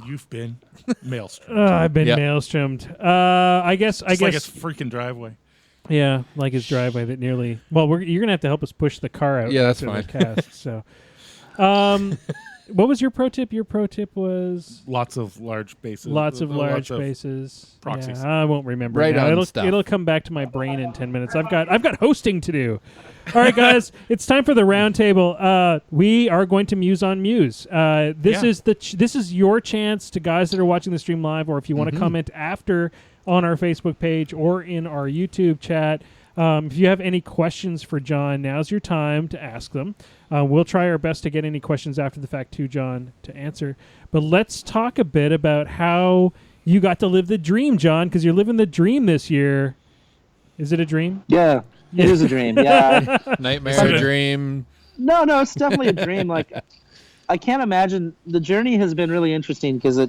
You've been maelstrom. I've been maelstromed. I guess. Like his freaking driveway. Yeah, like his driveway that nearly. Well, you're gonna have to help us push the car out. Yeah, that's after fine. the cast, so, What was your pro tip? Your pro tip was Lots of large bases. lots of large bases. proxies. Yeah, I won't remember. Right now. on It'll stuff. it'll come back to my brain in 10 minutes. I've got hosting to do. All right, guys, it's time for the roundtable. We are going to muse on Muse. This is this is your chance to guys that are watching the stream live, or if you want to comment after on our Facebook page or in our YouTube chat. If you have any questions for John, now's your time to ask them. We'll try our best to get any questions after the fact to John to answer. But let's talk a bit about how you got to live the dream, John, because you're living the dream this year. Is it a dream? Yeah, it is a dream. Yeah. Nightmare, dream. No, it's definitely a dream. Like, I can't imagine. The journey has been really interesting because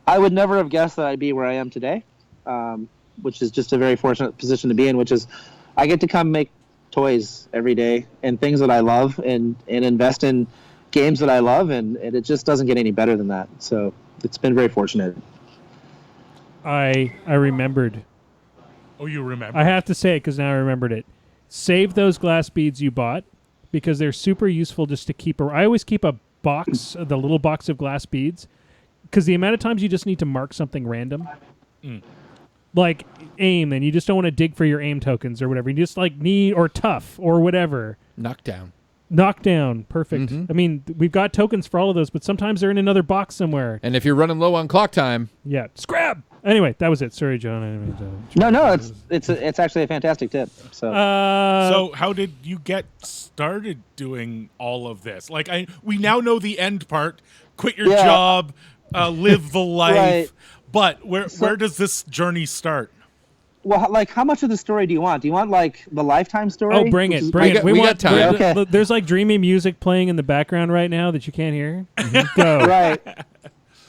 I would never have guessed that I'd be where I am today, which is just a very fortunate position to be in, which is I get to come make toys every day and things that I love and invest in games that I love, and it just doesn't get any better than that. So it's been very fortunate. I remembered. Oh, you remember? I have to say it because now I remembered it. Save those glass beads you bought because they're super useful just to keep. I always keep a box, the little box of glass beads, because the amount of times you just need to mark something random, like aim, and you just don't want to dig for your aim tokens or whatever. You just like need or tough or whatever. Knockdown, perfect. I mean, we've got tokens for all of those, but sometimes they're in another box somewhere. And if you're running low on clock time, yeah, scrap. Anyway, that was it. Sorry, John. I didn't mean to No, it's actually a fantastic tip. So, so how did you get started doing all of this? Like, we now know the end part. Quit your job, live the life. Right. But where does this journey start? Well, like, how much of the story do you want? Do you want, like, the lifetime story? Oh, bring it. We got want time. Okay. There's like dreamy music playing in the background right now that you can't hear. Go. Right.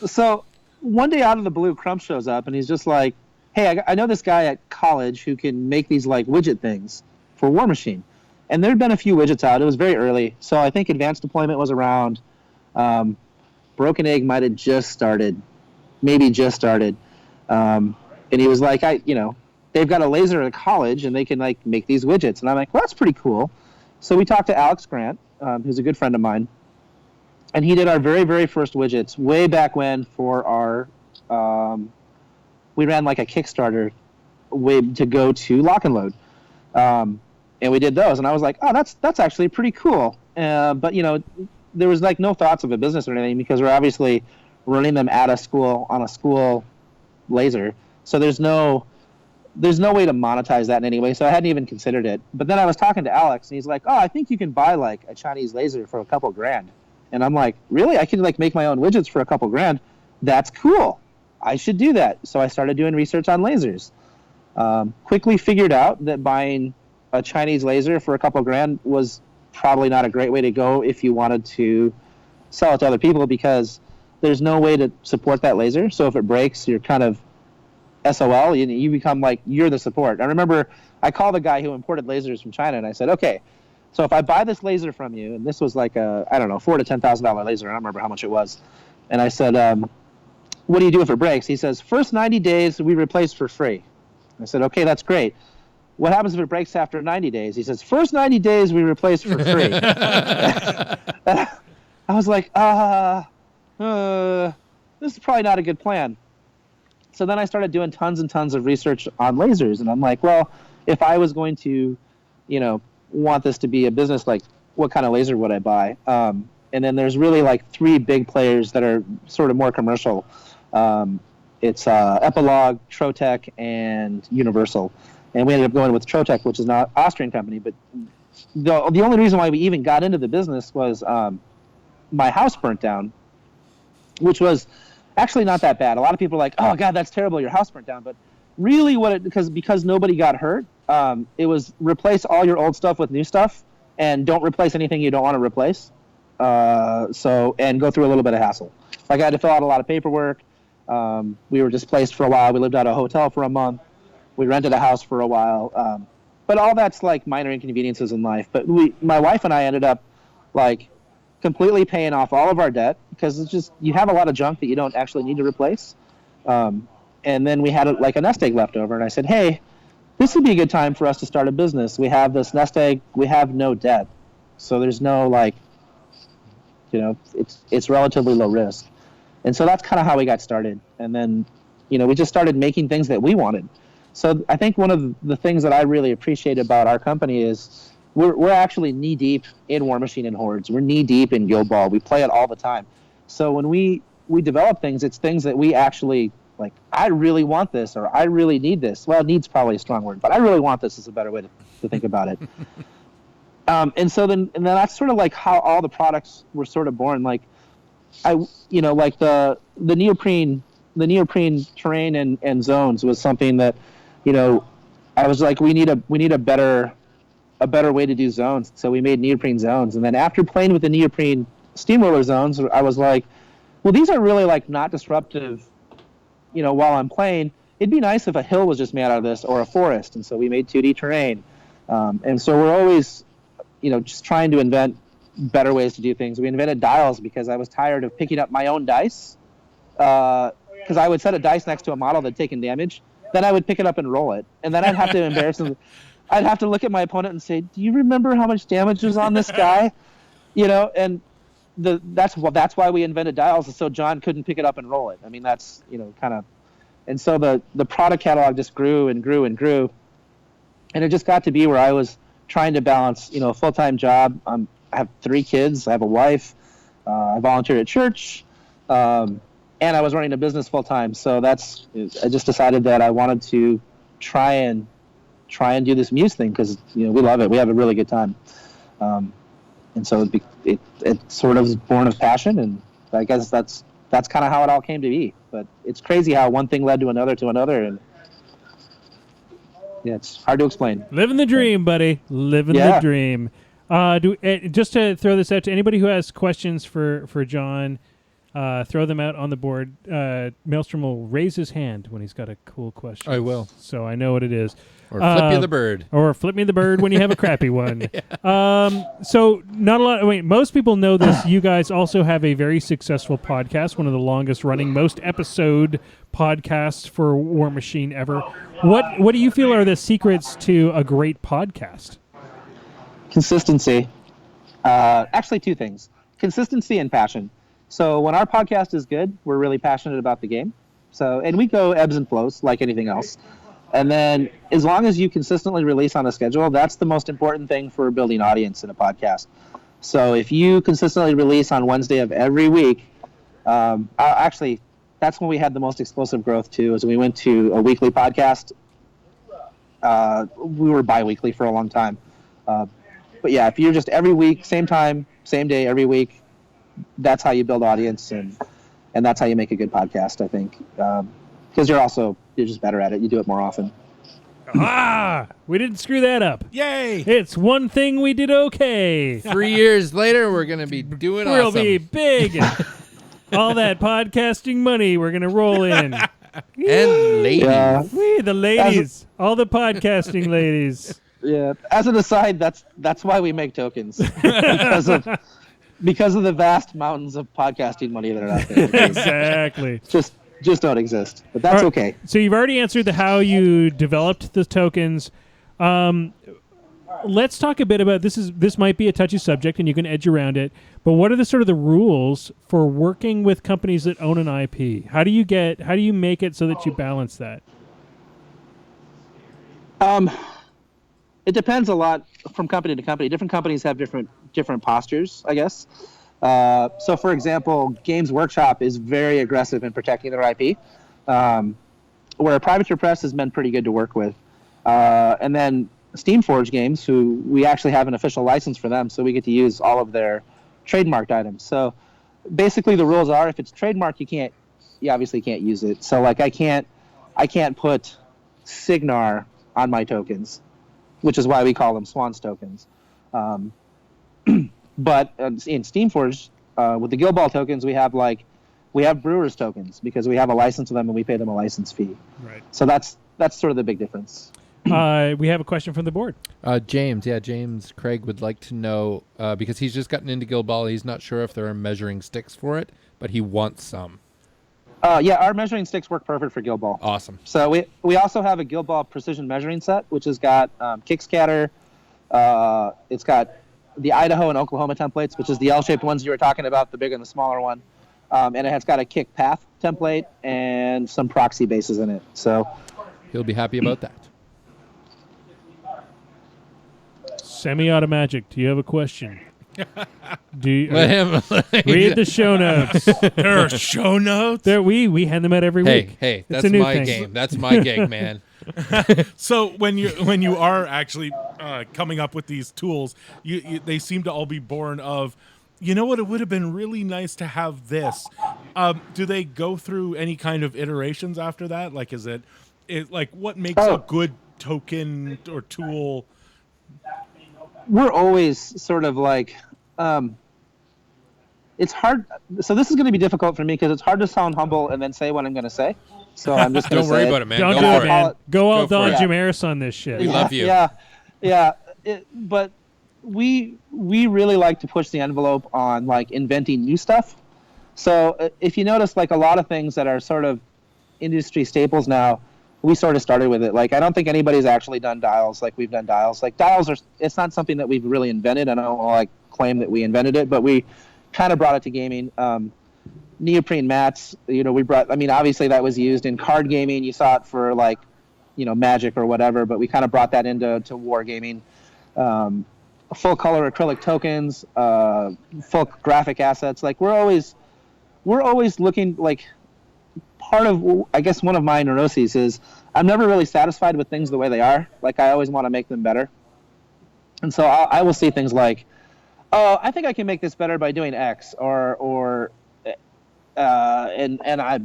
So one day out of the blue, Crump shows up, and he's just like, hey, I know this guy at college who can make these, like, widget things for War Machine. And there had been a few widgets out. It was very early. So I think Advanced Deployment was around. Broken Egg might have just started. Maybe just started. And he was like, they've got a laser at college, and they can, like, make these widgets. And I'm like, well, that's pretty cool. So we talked to Alex Grant, who's a good friend of mine. And he did our very, very first widgets way back when for our we ran, like, a Kickstarter to go to Lock and Load. And we did those. And I was like, oh, that's actually pretty cool. But, there was, like, no thoughts of a business or anything because we're obviously running them at a school on a school laser. So there's no way to monetize that in any way, so I hadn't even considered it. But then I was talking to Alex, and he's like, oh, I think you can buy, like, a Chinese laser for a couple $1,000. And I'm like, really? I can, like, make my own widgets for a couple $1,000? That's cool. I should do that. So I started doing research on lasers. Quickly figured out that buying a Chinese laser for a couple $1,000 was probably not a great way to go if you wanted to sell it to other people because there's no way to support that laser. So if it breaks, you're kind of SOL, you become like you're the support. I remember I called a guy who imported lasers from China, and I said, okay, so if I buy this laser from you, and this was like a, I don't know, $4,000 to $10,000 laser, I don't remember how much it was, and I said, what do you do if it breaks? He says, first 90 days we replace for free. I said, okay, that's great. What happens if it breaks after 90 days? He says, first 90 days we replace for free. I was like, this is probably not a good plan. So then I started doing tons and tons of research on lasers, and I'm like, well, if I was going to, want this to be a business, like, what kind of laser would I buy? And then there's really, like, 3 big players that are sort of more commercial. It's Epilog, Trotec, and Universal. And we ended up going with Trotec, which is not an Austrian company. But the only reason why we even got into the business was my house burnt down, which was actually not that bad. A lot of people are like, oh, God, that's terrible, your house burnt down. But really because nobody got hurt, it was replace all your old stuff with new stuff and don't replace anything you don't want to replace. And go through a little bit of hassle. Like I had to fill out a lot of paperwork. We were displaced for a while. We lived at a hotel for a month. We rented a house for a while. But all that's like minor inconveniences in life. But my wife and I ended up like completely paying off all of our debt because it's just you have a lot of junk that you don't actually need to replace. And then we had like a nest egg left over, and I said, hey, this would be a good time for us to start a business. We have this nest egg. We have no debt. So there's no like It's relatively low risk. And so that's kind of how we got started. And then, we just started making things that we wanted. So I think one of the things that I really appreciate about our company is we're actually knee deep in War Machine and Hordes. We're knee deep in Guild Ball. We play it all the time. So when we develop things, it's things that we actually like. I really want this, or I really need this. Well, need's probably a strong word, but I really want this is a better way to think about it. And then that's sort of like how all the products were sort of born. Like like the neoprene terrain and zones was something that, I was like, we need a better way to do zones. So we made neoprene zones. And then after playing with the neoprene steamroller zones, I was like, well, these are really like not disruptive, while I'm playing. It'd be nice if a hill was just made out of this, or a forest. And so we made 2D terrain. And so we're always, just trying to invent better ways to do things. We invented dials because I was tired of picking up my own dice, because I would set a dice next to a model that'd taken damage. Then I would pick it up and roll it, and then I'd have to embarrass him. I'd have to look at my opponent and say, "Do you remember how much damage was on this guy?" And that's why we invented dials, is so John couldn't pick it up and roll it. I mean, that's kind of, and so the product catalog just grew and grew and grew, and it just got to be where I was trying to balance, a full-time job. I have 3 kids. I have a wife. I volunteer at church, and I was running a business full-time. So I just decided that I wanted to try and do this Muse thing, because we love it. We have a really good time, and so it sort of was born of passion, and I guess that's kind of how it all came to be. But it's crazy how one thing led to another, and yeah, it's hard to explain. Living the dream, buddy. Living the dream. Just to throw this out to anybody who has questions for John, throw them out on the board. Maelstrom will raise his hand when he's got a cool question. I will. So I know what it is. Or flip you the bird. Or flip me the bird when you have a crappy one. So not a lot. Wait, most people know this. You guys also have a very successful podcast, one of the longest running, most episode podcasts for War Machine ever. What do you feel are the secrets to a great podcast? Consistency. Actually, 2 things: consistency and passion. So when our podcast is good, we're really passionate about the game. And we go ebbs and flows like anything else. And then as long as you consistently release on a schedule, that's the most important thing for building audience in a podcast. So if you consistently release on Wednesday of every week, actually, that's when we had the most explosive growth too, is we went to a weekly podcast. We were bi-weekly for a long time. But yeah, if you're just every week, same time, same day, every week, that's how you build audience, and that's how you make a good podcast, I think. Because you're just better at it. You do it more often. We didn't screw that up. Yay! It's one thing we did okay. 3 years later, we're going to be doing We'll awesome. be big. All that podcasting money we're going to roll in. And ladies. Yeah. The ladies. All the podcasting ladies. Yeah. As an aside, that's why we make tokens. because of the vast mountains of podcasting money that are out there. Exactly. Just don't exist. But that's okay. So you've already answered the how you developed the tokens. Let's talk a bit about this might be a touchy subject and you can edge around it, but what are the rules for working with companies that own an IP? How do you make it so that you balance that? It depends a lot from company to company. Different companies have different postures, I guess. So, for example, Games Workshop is very aggressive in protecting their IP, where Privateer Press has been pretty good to work with. And then Steamforge Games, who we actually have an official license for them, so we get to use all of their trademarked items. So, basically, the rules are if it's trademark, you obviously can't use it. So, like, I can't put Signar on my tokens, which is why we call them Swans tokens. But in Steamforge, with the Guild Ball tokens, we have Brewers tokens because we have a license with them and we pay them a license fee. Right. So that's sort of the big difference. We have a question from the board. James Craig would like to know, because he's just gotten into Guild Ball, he's not sure if there are measuring sticks for it, but he wants some. Yeah, our measuring sticks work perfect for Guild Ball. Awesome. So we also have a Guild Ball precision measuring set, which has got kick scatter. It's got the Idaho and Oklahoma templates, which is the L-shaped ones you were talking about, the bigger and the smaller one. And it has got a kick path template and some proxy bases in it. So he'll be happy about that. Semi-Automagic, do you have a question? Do you, Let him read the show notes. There are show notes. There, we hand them out every week. Hey, It's that's a new my thing. game. That's my gig, man. So when you are actually coming up with these tools, they seem to all be born of, you know what, it would have been really nice to have this. Do they go through any kind of iterations after that? Like, is it like what makes a good token or tool? We're always sort of like, it's hard. So this is going to be difficult for me because it's hard to sound humble and then say what I'm going to say. So I'm just going to Don't worry say about it, man. Don't Go do for it, man. Go all Go for Don it. Jim Harris on this shit. We love you. Yeah. But we really like to push the envelope on like inventing new stuff. So if you notice, like a lot of things that are sort of industry staples now, we sort of started with it. Like I don't think anybody's actually done dials like we've done dials. Like dials it's not something that we've really invented. I don't like claim that we invented it, but we kind of brought it to gaming. Neoprene mats, we brought. I mean, obviously that was used in card gaming. You saw it for like, Magic or whatever, but we kind of brought that into wargaming. Full color acrylic tokens, full graphic assets. Like we're always looking. Like part of, I guess, one of my neuroses is I'm never really satisfied with things the way they are. Like I always want to make them better. And so I will see things like, oh, I think I can make this better by doing X, I'm a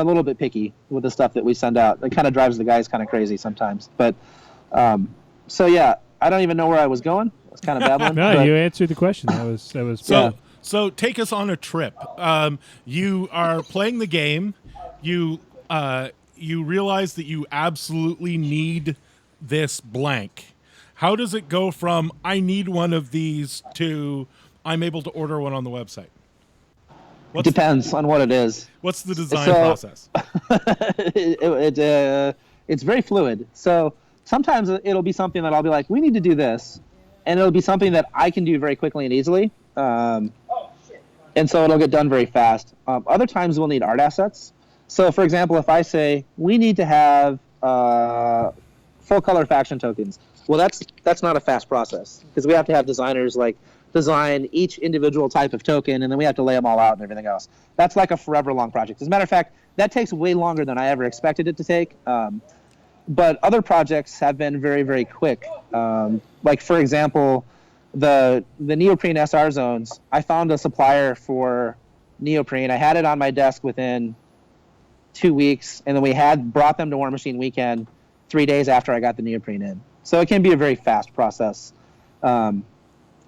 little bit picky with the stuff that we send out. It kind of drives the guys kind of crazy sometimes. But so yeah, I don't even know where I was going. I was kind of babbling. No, you answered the question. That was So take us on a trip. You are playing the game. You realize that you absolutely need this blank. How does it go from I need one of these to I'm able to order one on the website? It depends on what it is. What's the design process? It's very fluid. So sometimes it'll be something that I'll be like, we need to do this. And it'll be something that I can do very quickly and easily. And so it'll get done very fast. Other times we'll need art assets. So, for example, if I say we need to have full color faction tokens, well, that's not a fast process because we have to have designers like design each individual type of token, and then we have to lay them all out and everything else. That's like a forever long project. As a matter of fact, that takes way longer than I ever expected it to take. But other projects have been very, very quick. Like, for example, the neoprene SR zones, I found a supplier for neoprene. I had it on my desk within 2 weeks, and then we had brought them to War Machine Weekend 3 days after I got the neoprene in. So it can be a very fast process.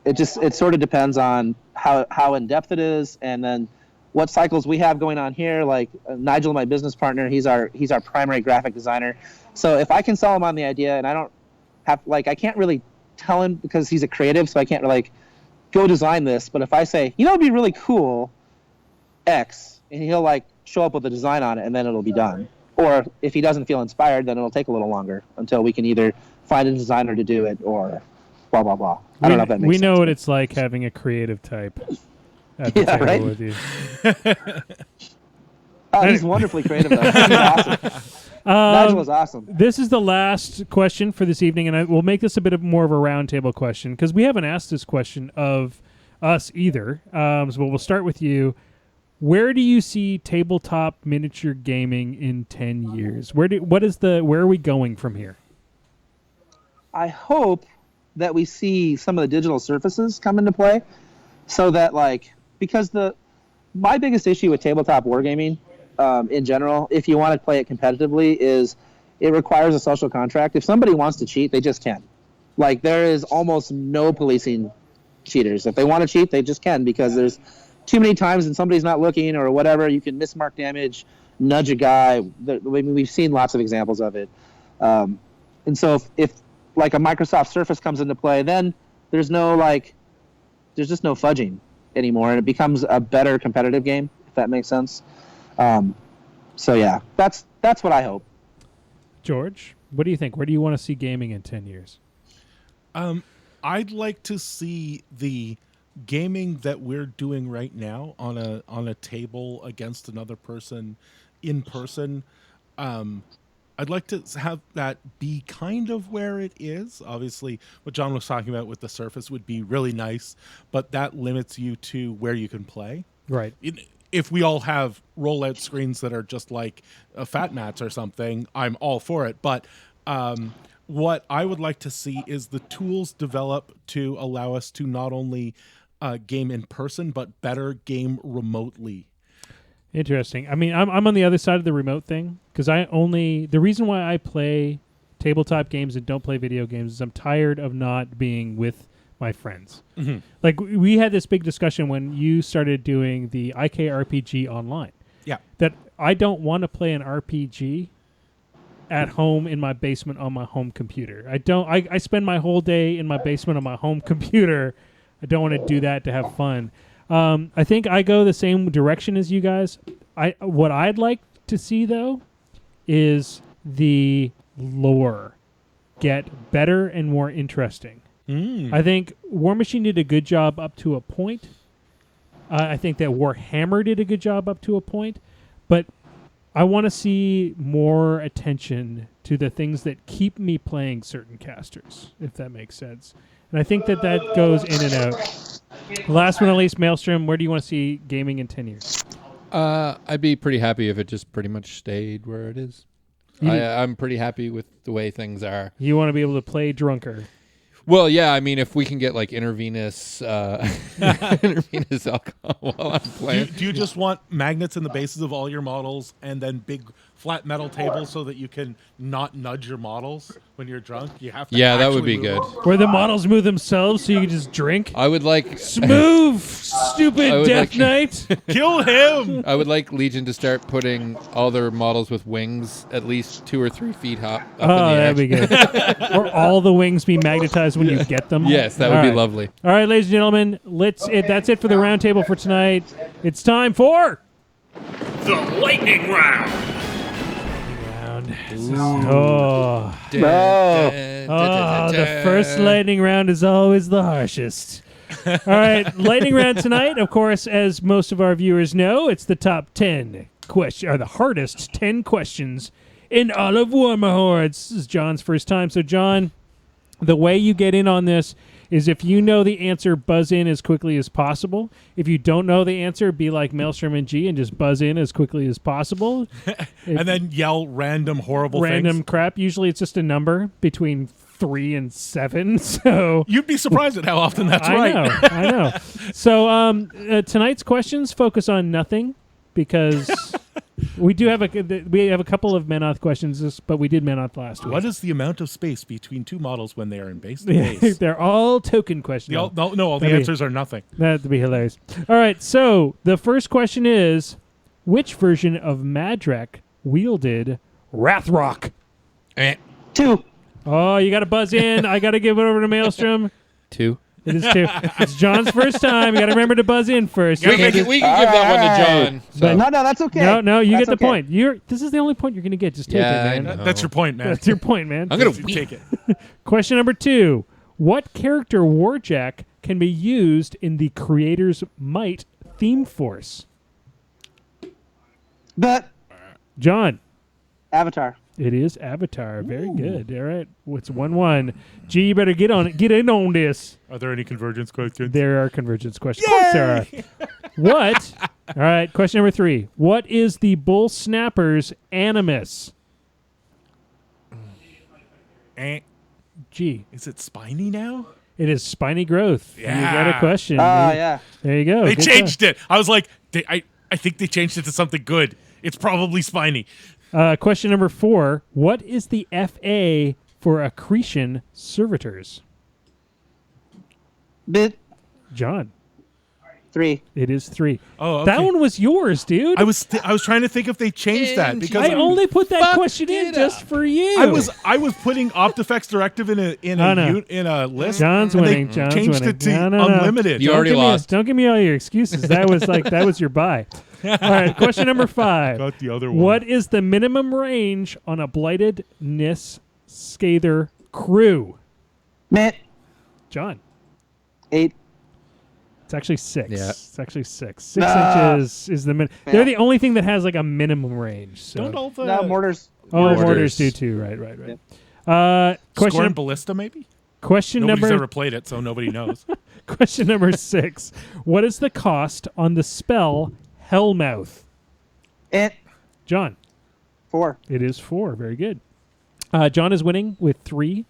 It sort of depends on how in depth it is, and then what cycles we have going on here. Like Nigel, my business partner, he's our primary graphic designer. So if I can sell him on the idea, and I don't have I can't really tell him because he's a creative, so I can't really go design this. But if I say, it'd be really cool, X, and he'll show up with a design on it, and then it'll be done. Or if he doesn't feel inspired, then it'll take a little longer until we can either find a designer to do it or blah, blah, blah. I don't know if that makes sense. We know what it's like having a creative type at the table right? with you. He's wonderfully creative, though. He's awesome. Nigel is awesome. This is the last question for this evening, and we'll make this a bit more of a roundtable question because we haven't asked this question of us either. So we'll start with you. Where do you see tabletop miniature gaming in 10 years? Where are we going from here? I hope that we see some of the digital surfaces come into play, so that because my biggest issue with tabletop wargaming in general, if you want to play it competitively, is it requires a social contract. If somebody wants to cheat, they just can. There is almost no policing cheaters. If they want to cheat, they just can, because there's too many times and somebody's not looking or whatever, you can mismark damage, nudge a guy. We've seen lots of examples of it. And so if a Microsoft Surface comes into play, then there's just no fudging anymore, and it becomes a better competitive game, if that makes sense. So yeah, that's what I hope. George, what do you think? Where do you want to see gaming in 10 years? I'd like to see the gaming that we're doing right now on a table against another person in person. I'd like to have that be kind of where it is. Obviously, what John was talking about with the Surface would be really nice, but that limits you to where you can play. Right. If we all have rollout screens that are just like fat mats or something, I'm all for it. But what I would like to see is the tools develop to allow us to not only game in person, but better game remotely. Interesting. I mean, I'm on the other side of the remote thing because the reason why I play tabletop games and don't play video games is I'm tired of not being with my friends. Mm-hmm. Like we had this big discussion when you started doing the IKRPG online. Yeah. That I don't want to play an RPG at home in my basement on my home computer. I spend my whole day in my basement on my home computer. I don't want to do that to have fun. I think I go the same direction as you guys. What I'd like to see, though, is the lore get better and more interesting. I think War Machine did a good job up to a point. I think that Warhammer did a good job up to a point. But I want to see more attention to the things that keep me playing certain casters, if that makes sense. And I think that goes in and out. Last but not least, Maelstrom, where do you want to see gaming in 10 years? I'd be pretty happy if it just pretty much stayed where it is. I'm pretty happy with the way things are. You want to be able to play drunker. Well, yeah, I mean, if we can get like intravenous intravenous alcohol while I'm playing. Do you just want magnets in the bases of all your models and then big flat metal tables so that you can not nudge your models when you're drunk? You have to. Yeah, that would be good. Where the models move themselves so you can just drink. I would like Smooth, stupid Death Knight. Kill him. I would like Legion to start putting all their models with wings at least 2 or 3 feet up in the That'd edge. be good. Or all the wings be magnetized when you get them. Yes, that would be lovely. All right, ladies and gentlemen, that's it for the roundtable for tonight. It's time for The lightning round. The first lightning round is always the harshest. All right, lightning round tonight, of course, as most of our viewers know, it's the top 10 or the hardest 10 questions in all of Warmahordes. This is John's first time. So, John, the way you get in on this is if you know the answer, buzz in as quickly as possible. If you don't know the answer, be like Maelstrom and G and just buzz in as quickly as possible. And then yell random horrible things. Crap. Usually it's just a number between 3 and 7. So you'd be surprised at how often that's right. I know. So tonight's questions focus on nothing because we have a couple of Menoth questions, but we did Menoth last week. What is the amount of space between two models when they are in base to base? They're all token questions. All the answers are nothing. That'd be hilarious. All right, so the first question is, which version of Madrak wielded Wrathrock? 2. Oh, you got to buzz in. I got to give it over to Maelstrom. 2. It is 2. It's John's first time. You got to remember to buzz in first. We can give that one to John. So. No, that's okay. No, you get the point. This is the only point you're going to get. Just take it, man. That's your point, man. That's your point, man. I'm going to take it. Question number 2. What character Warjack can be used in the Creator's Might theme force? But John. Avatar. It is Avatar. Very good. All right. It's 1-1. Gee, you better get in on this. Are there any convergence questions? There are convergence questions. Of course there are. What? All right. Question number 3. What is the Bull Snapper's animus? G. Is it spiny now? It is spiny growth. Yeah. You got a question. Yeah. There you go. They Good changed it. I was like, I think they changed it to something good. It's probably spiny. Question number 4. What is the FA for accretion servitors? Bit. John. 3. It is 3. Oh, okay. That one was yours, dude. I was trying to think if they changed that because I only put that question in just for you. I was putting Optifex Directive in a list. John's and winning. They John's changed winning. it to No. unlimited. You already lost. Don't give me all your excuses. That was your buy. All right, question number 5. Got the other one. What is the minimum range on a Blighted Nis Scather crew? Mitt. John. 8. It's actually 6. Yeah. It's actually 6. 6 inches is the minimum. They're the only thing that has like a minimum range. So. Don't all the No, mortars. Mortars do too. Right. Scorn Question. Ballista maybe? Question Nobody's number. ever played it, so nobody knows. Question number 6. What is the cost on the spell Hellmouth? John. 4. It is 4. Very good. John is winning with 3.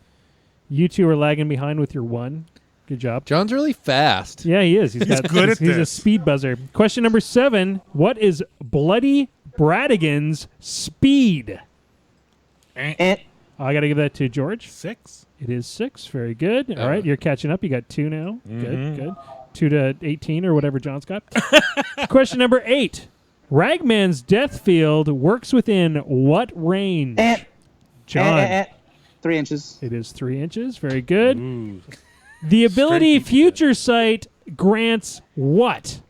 You two are lagging behind with your 1. Good job. John's really fast. Yeah, he is. He's good at He's a this. speed buzzer. Question number 7. What is Bloody Bradigan's speed? I got to give that to George. 6. It is 6. Very good. All right, you're catching up. You got 2 now. Good. 2 to 18 or whatever John's got. Question number 8. Ragman's death field works within what range? John. 3 inches. It is 3 inches. Very good. The ability Future Sight grants what?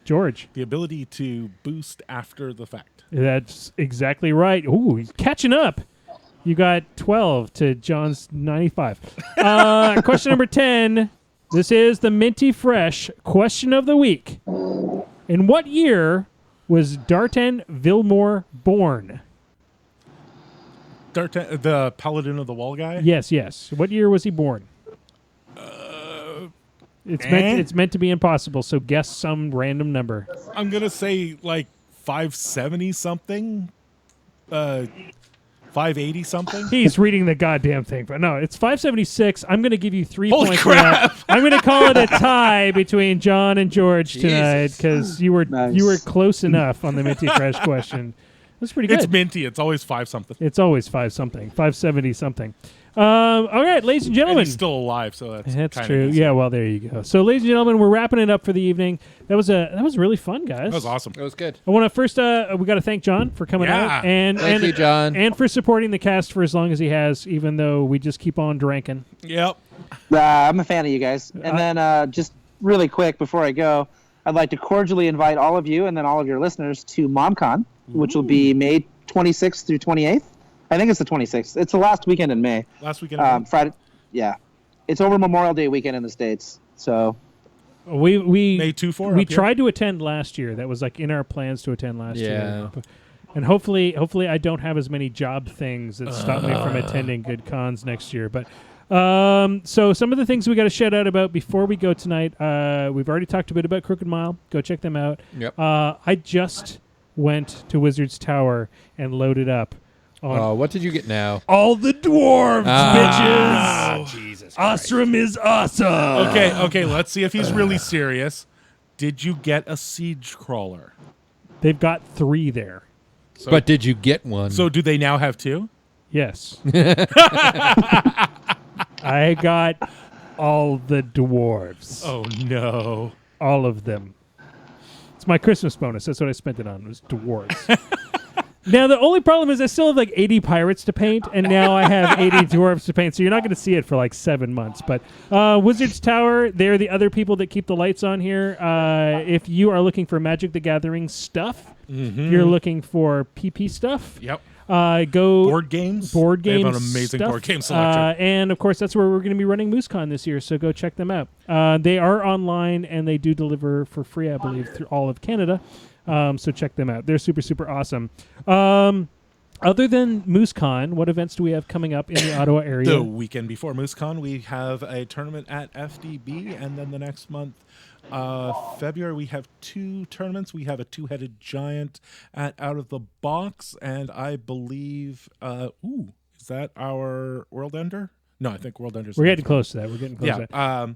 George. The ability to boost after the fact. That's exactly right. Ooh, he's catching up. You got 12 to John's 95. Question number 10. This is the Minty Fresh question of the week. In what year was Dartan Vilmore born? The Paladin of the Wall guy? Yes. What year was he born? It's meant to be impossible, so guess some random number. I'm going to say like 570 something. 580 something. He's reading the goddamn thing, but no, it's 576. I'm going to give you 3 Holy points crap! for that. I'm going to call it a tie between John and George tonight because you were close enough on the Minty Fresh question. That's pretty good. It's minty. It's always 5 something. It's always 5 something, 570 something. All right, ladies and gentlemen. And he's still alive, so that's true. easy. Yeah, well, there you go. So, ladies and gentlemen, we're wrapping it up for the evening. That was really fun, guys. That was awesome. It was good. I want to first we got to thank John for coming out Thank you, John, and for supporting the cast for as long as he has, even though we just keep on drinking. Yep. I'm a fan of you guys. And then just really quick before I go, I'd like to cordially invite all of you and then all of your listeners to MomCon, which will be May 26th through 28th. I think it's the 26th. It's the last weekend in May. Last weekend in May. Friday. Yeah. It's over Memorial Day weekend in the States. So we May 2-4. We tried to attend last year. That was like in our plans to attend last year. And hopefully I don't have as many job things that stop me from attending good cons next year. But so some of the things we got to shout out about before we go tonight. We've already talked a bit about Crooked Mile. Go check them out. Yep. I just went to Wizard's Tower and loaded up. What did you get now? All the dwarves, bitches. Jesus Ostrom is awesome. Okay, let's see if he's really serious. Did you get a siege crawler? They've got 3 there. But did you get one? So do they now have 2? Yes. I got all the dwarves. Oh, no. All of them. It's my Christmas bonus. That's what I spent it on, was dwarves. Now, the only problem is I still have like 80 pirates to paint, and now I have 80 dwarves to paint, so you're not going to see it for like 7 months. But Wizard's Tower, they're the other people that keep the lights on here. If you are looking for Magic the Gathering stuff, if you're looking for PP stuff, go board games. They have an amazing stuff. board game selection. And of course, that's where we're going to be running MooseCon this year. So go check them out. They are online and they do deliver for free, I believe, through all of Canada. So check them out. They're super, super awesome. Other than MooseCon, what events do we have coming up in the Ottawa area? The weekend before MooseCon, we have a tournament at FDB, and then the next month, February, we have 2 tournaments. We have a 2-headed giant at Out of the Box, and I believe, is that our World Ender? No, I think World Ender's. We're getting close to that. We're getting close to that.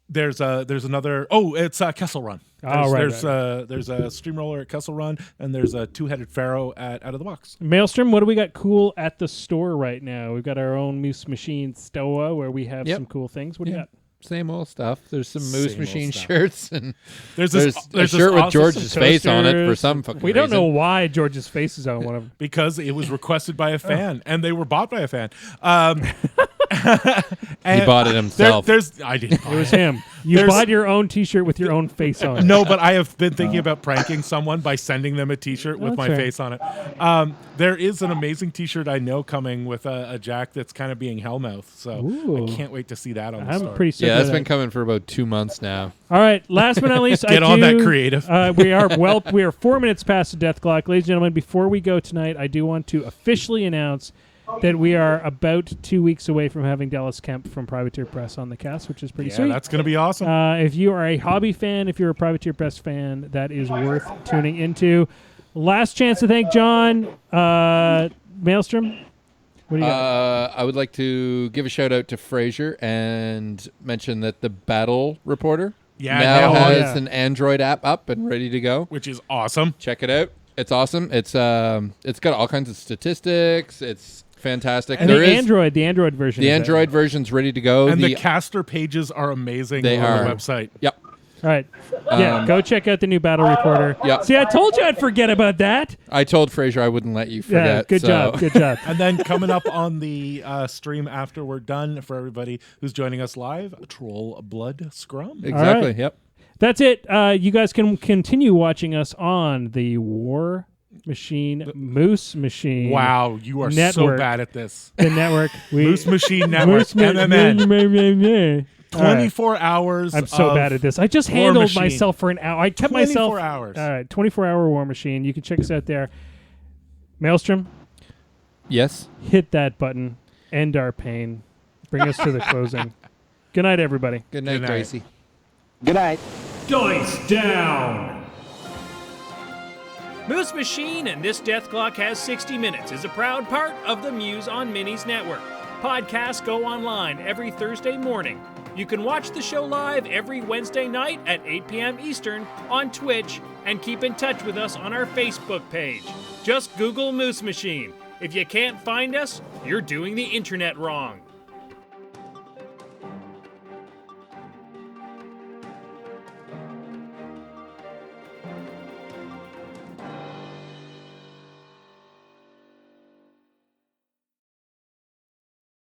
There's another. Oh, it's Kessel Run. There's a Streamroller at Kessel Run, and there's a 2-headed Pharaoh at Out of the Box. Maelstrom, what do we got cool at the store right now? We've got our own Moose Machine Stoa where we have some cool things. What do you got? Same old stuff. There's some Moose Machine shirts, and there's a shirt with George's face on it for some fucking reason. We don't know why George's face is on one of them. Because it was requested by a fan, and they were bought by a fan. He bought it himself. I didn't. Buy It was him. You There's- bought your own T-shirt with your own face on it. No, but I have been thinking about pranking someone by sending them a T-shirt with That's my fair. face on it. There is an amazing T-shirt I know coming with a Jack that's kind of being Hellmouth, so Ooh. I can't wait to see that on the I'm store. pretty certain. Yeah, that's of been that. coming for about 2 months now. All right. Last but not least, Get on that creative. We are 4 minutes past the death clock, ladies and gentlemen. Before we go tonight, I do want to officially announce that we are about 2 weeks away from having Dallas Kemp from Privateer Press on the cast, which is pretty Yeah, sweet. that's going to be awesome. If you are a hobby fan, if you're a Privateer Press fan, that is worth tuning into. Last chance to thank John. Maelstrom, what do you got? I would like to give a shout out to Fraser and mention that the Battle Reporter Yeah, now now has yeah. an Android app up and ready to go. Which is awesome. Check it out. It's awesome. It's got all kinds of statistics. It's fantastic. And the Android version. the is out. Android version's ready to go. And the caster pages are amazing They on are. the website. Yep. All right. Yeah, go check out the new Battle Reporter. Yeah. See, I told you I'd forget about that. I told Fraser I wouldn't let you forget. Yeah, good so. job. Good job. And then coming up on the stream after we're done, for everybody who's joining us live, Troll Blood Scrum. Exactly. right. Yep. That's it. You guys can continue watching us on the War Machine Moose Machine. Wow, you are so Network. bad at this. The network. Moose Machine Network, MMN. 24 hours. I'm so of bad at this. I just War handled Machine. myself for an hour. I kept 24 myself. hours. All right, 24-hour War Machine. You can check us out there. Maelstrom, Yes. hit that button. End our pain. Bring us to the closing. Good night, everybody. Good night, Good night. Gracie. Good night. Dice down! Moose Machine and This Death Clock Has 60 Minutes is a proud part of the Muse on Minis network. Podcasts go online every Thursday morning. You can watch the show live every Wednesday night at 8 p.m. Eastern on Twitch and keep in touch with us on our Facebook page. Just Google Moose Machine. If you can't find us, you're doing the internet wrong.